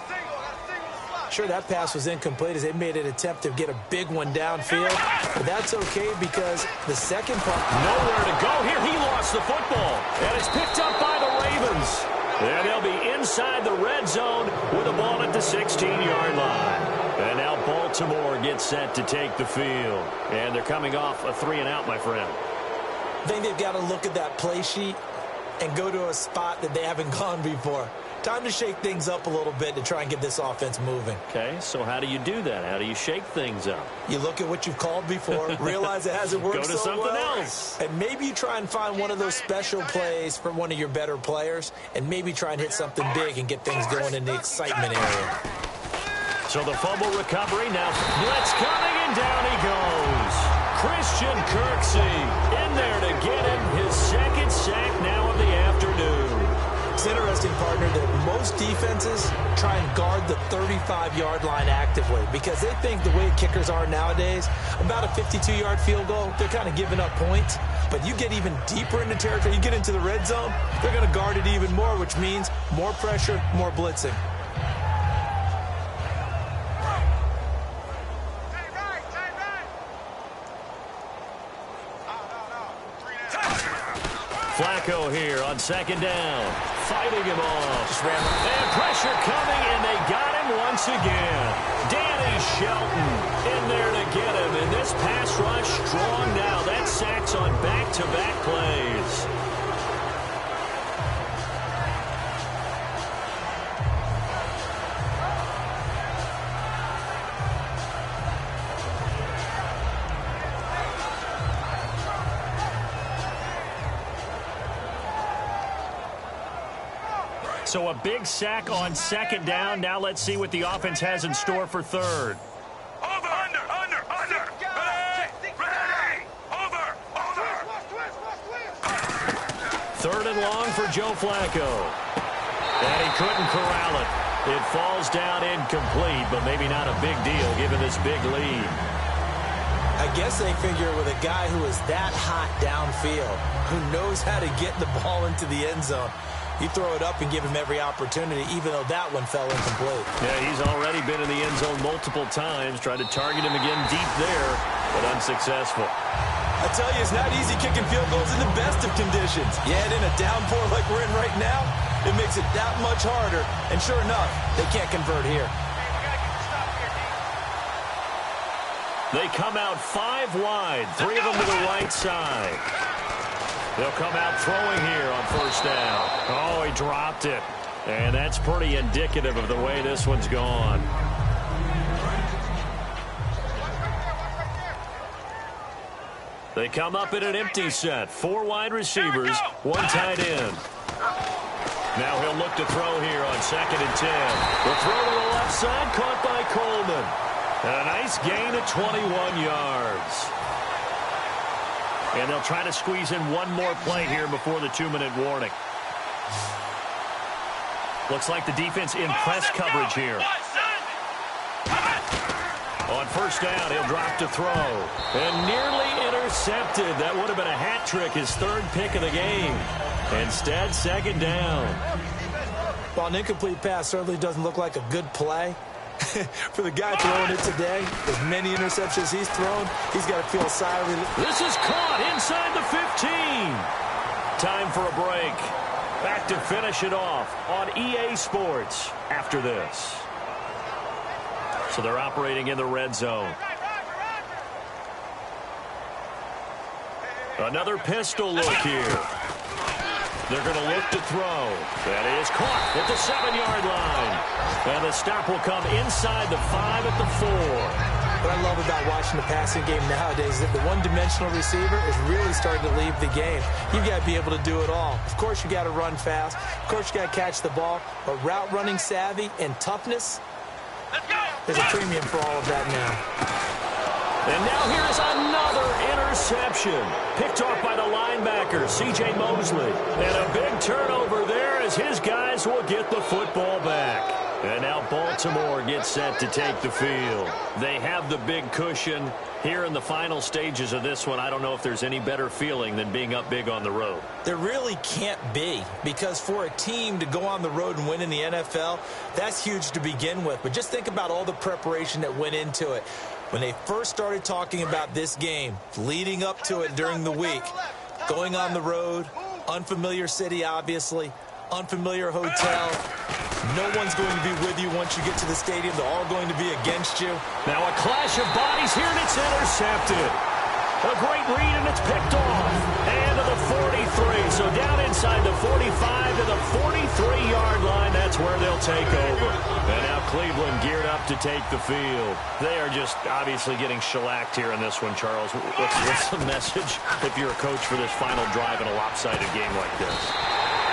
Sure, that pass was incomplete as they made an attempt to get a big one downfield. But that's okay because the second part... Nowhere to go here. He lost the football. And it's picked up by the Ravens. And they'll be inside the red zone with the ball at the 16-yard line. And now Baltimore gets set to take the field. And they're coming off a 3-and-out, my friend. I think they've got to look at that play sheet and go to a spot that they haven't gone before. Time to shake things up a little bit to try and get this offense moving. Okay, so how do you do that? How do you shake things up? You look at what you've called before, realize it hasn't worked so well. Go to something else. And maybe you try and find one of those special plays from one of your better players, and maybe try and hit something big and get things going in the excitement area. So the fumble recovery, now blitz coming, and down he goes. Christian Kirksey in there to get him his second sack now of the afternoon. It's interesting, partner, that most defenses try and guard the 35-yard line actively because they think the way kickers are nowadays, about a 52-yard field goal, they're kind of giving up points. But you get even deeper into territory, you get into the red zone, they're going to guard it even more, which means more pressure, more blitzing. Flacco here on second down. Fighting him off. And pressure coming, and they got him once again. Danny Shelton in there to get him. And this pass rush strong now. That sacks on back-to-back plays. So a big sack on second down. Now let's see what the offense has in store for third. Over under. and long for Joe Flacco. And he couldn't corral it. It falls down incomplete, but maybe not a big deal given this big lead. I guess they figure with a guy who is that hot downfield, who knows how to get the ball into the end zone, you throw it up and give him every opportunity, even though that one fell incomplete. Yeah, he's already been in the end zone multiple times, tried to target him again deep there, but unsuccessful. I tell you, it's not easy kicking field goals in the best of conditions. Yet in a downpour like we're in right now, it makes it that much harder. And sure enough, they can't convert here. They come out 5 wide, 3 of them to the right side. They'll come out throwing here on first down. Oh, he dropped it. And that's pretty indicative of the way this one's gone. They come up in an empty set. 4 wide receivers, 1 tight end. Now he'll look to throw here on 2nd and 10. The throw to the left side, caught by Coleman. And a nice gain of 21 yards. And they'll try to squeeze in one more play here before the 2-minute warning. Looks like the defense in press coverage here. On first down, he'll drop to throw. And nearly intercepted. That would have been a hat trick, his 3rd pick of the game. Instead, 2nd down. While an incomplete pass certainly doesn't look like a good play, for the guy throwing it today, as many interceptions he's thrown, he's got to feel a sigh of relief. This is caught inside the 15. Time for a break. Back to finish it off on EA Sports after this. So they're operating in the red zone. Another pistol look here. They're going to look to throw. That is caught at the 7-yard line. And the stop will come inside the 5 at the 4. What I love about watching the passing game nowadays is that the one-dimensional receiver is really starting to leave the game. You've got to be able to do it all. Of course, you got to run fast. Of course, you got to catch the ball. But route running savvy and toughness, there's a premium for all of that now. And now here's another interception. Picked off by the linebacker, C.J. Mosley. And a big turnover there as his guys will get the football back. And now Baltimore gets set to take the field. They have the big cushion. Here in the final stages of this one, I don't know if there's any better feeling than being up big on the road. There really can't be, because for a team to go on the road and win in the NFL, that's huge to begin with. But just think about all the preparation that went into it. When they first started talking about this game, leading up to it during the week, going on the road, unfamiliar city, obviously, unfamiliar hotel. No one's going to be with you once you get to the stadium. They're all going to be against you. Now a clash of bodies here, and it's intercepted. A great read, and it's picked off. And to the 43. So down inside the 45 to the 43-yard line. That's where they'll take over. And now Cleveland geared up to take the field. They are just obviously getting shellacked here in this one, Charles. What's the message if you're a coach for this final drive in a lopsided game like this?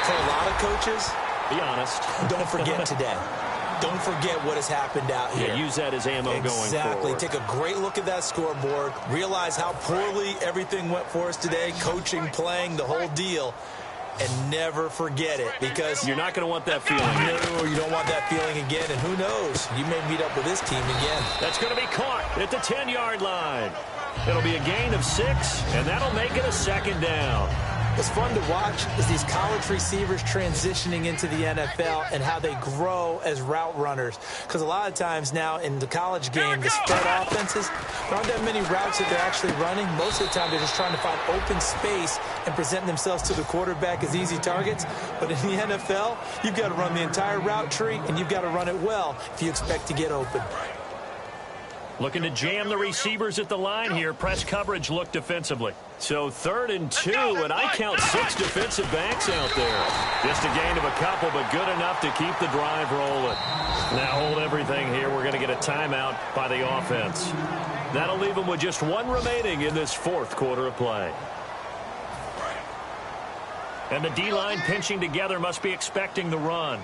For a lot of coaches, be honest. Don't forget today. Don't forget what has happened out here. Yeah, use that as ammo going forward. Exactly. Take a great look at that scoreboard. Realize how poorly everything went for us today. Coaching, playing, the whole deal. And never forget it, because you're not going to want that feeling. No, you don't want that feeling again. And who knows? You may meet up with this team again. That's going to be caught at the 10-yard line. It'll be a gain of 6, and that'll make it a 2nd down. What's fun to watch is these college receivers transitioning into the NFL and how they grow as route runners. Because a lot of times now in the college game, the spread offenses, there aren't that many routes that they're actually running. Most of the time, they're just trying to find open space and present themselves to the quarterback as easy targets. But in the NFL, you've got to run the entire route tree, and you've got to run it well if you expect to get open. Looking to jam the receivers at the line here. Press coverage look defensively. So 3rd and 2, and I count 6 defensive backs out there. Just a gain of a couple, but good enough to keep the drive rolling. Now hold everything here. We're going to get a timeout by the offense. That'll leave them with just 1 remaining in this 4th quarter of play. And the D-line pinching together must be expecting the run.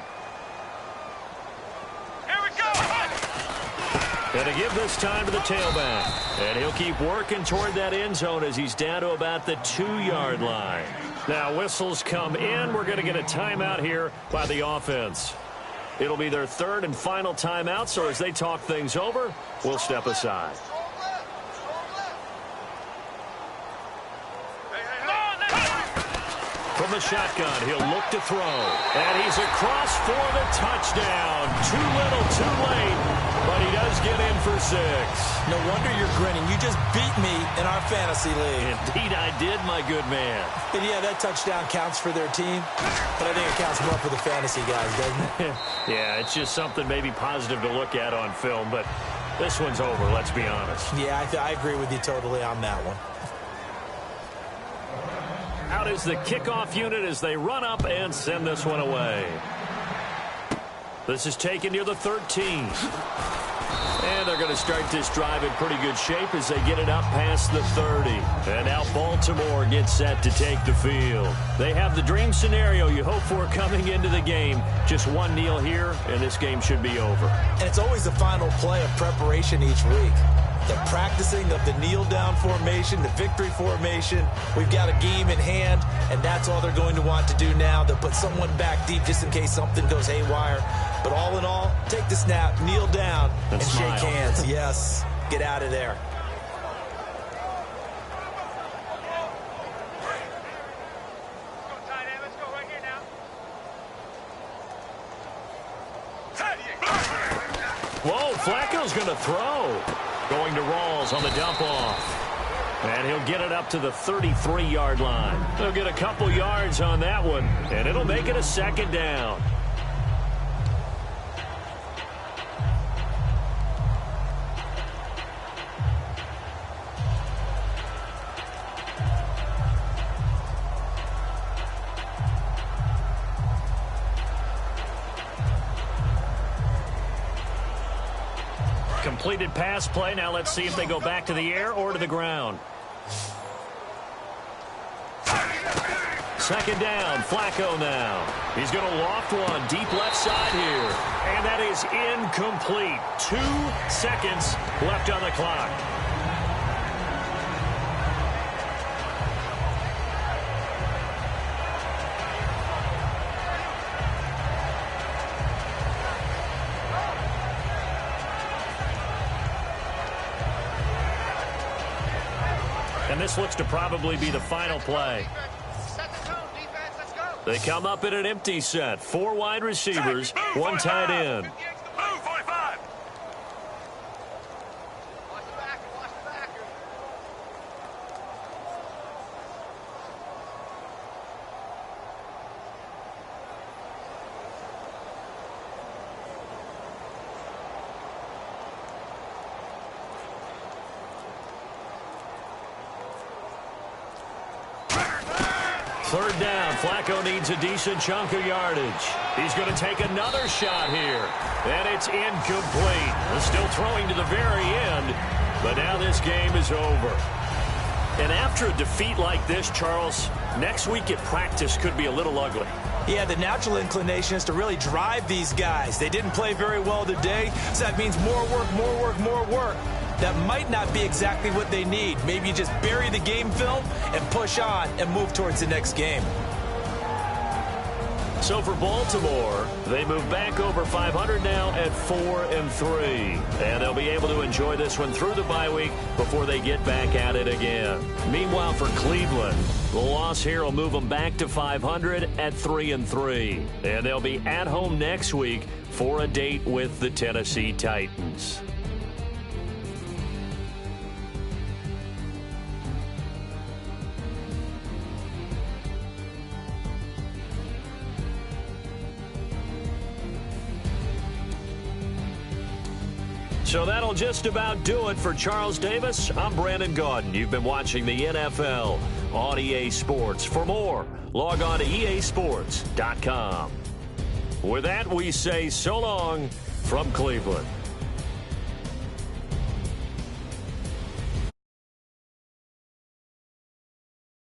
And to give this time to the tailback. And he'll keep working toward that end zone as he's down to about the 2-yard line. Now whistles come in. We're going to get a timeout here by the offense. It'll be their third and final timeout, so as they talk things over, we'll step aside. From the shotgun, he'll look to throw. And he's across for the touchdown. Too little, too late, but he does get in for 6. No wonder you're grinning. You just beat me in our fantasy league. Indeed I did, my good man. And yeah, that touchdown counts for their team, but I think it counts more for the fantasy guys, doesn't it? Yeah, it's just something maybe positive to look at on film, but this one's over, let's be honest. Yeah, I agree with you totally on that one. Out is the kickoff unit as they run up and send this one away. This is taken near the 13. And they're going to start this drive in pretty good shape as they get it up past the 30. And now Baltimore gets set to take the field. They have the dream scenario you hope for coming into the game. Just one kneel here, and this game should be over. And it's always the final play of preparation each week. The practicing of the kneel-down formation, the victory formation. We've got a game in hand, and that's all they're going to want to do now. They'll put someone back deep just in case something goes haywire. But all in all, take the snap, kneel down, and shake hands. Yes, get out of there. Whoa, Flacco's going to throw. Going to Rawls on the dump-off. And he'll get it up to the 33-yard line. They'll get a couple yards on that one, and it'll make it a second down. Completed pass play. Now let's see if they go back to the air or to the ground. Second down, Flacco now. He's going to loft one deep left side here. And that is incomplete. 2 seconds left on the clock. And this looks to probably be the final play. They come up in an empty set. 4 wide receivers, 1 tight end. Third down, Flacco needs a decent chunk of yardage. He's going to take another shot here. And it's incomplete. They're still throwing to the very end, but now this game is over. And after a defeat like this, Charles, next week at practice could be a little ugly. Yeah, the natural inclination is to really drive these guys. They didn't play very well today, so that means more work, more work, more work. That might not be exactly what they need. Maybe you just bury the game film and push on and move towards the next game. So for Baltimore, they move back over 500 now at 4-3. And they'll be able to enjoy this one through the bye week before they get back at it again. Meanwhile, for Cleveland, the loss here will move them back to 500 at 3-3. And they'll be at home next week for a date with the Tennessee Titans. So that'll just about do it for Charles Davis. I'm Brandon Gaudin. You've been watching the NFL on EA Sports. For more, log on to easports.com. With that, we say so long from Cleveland.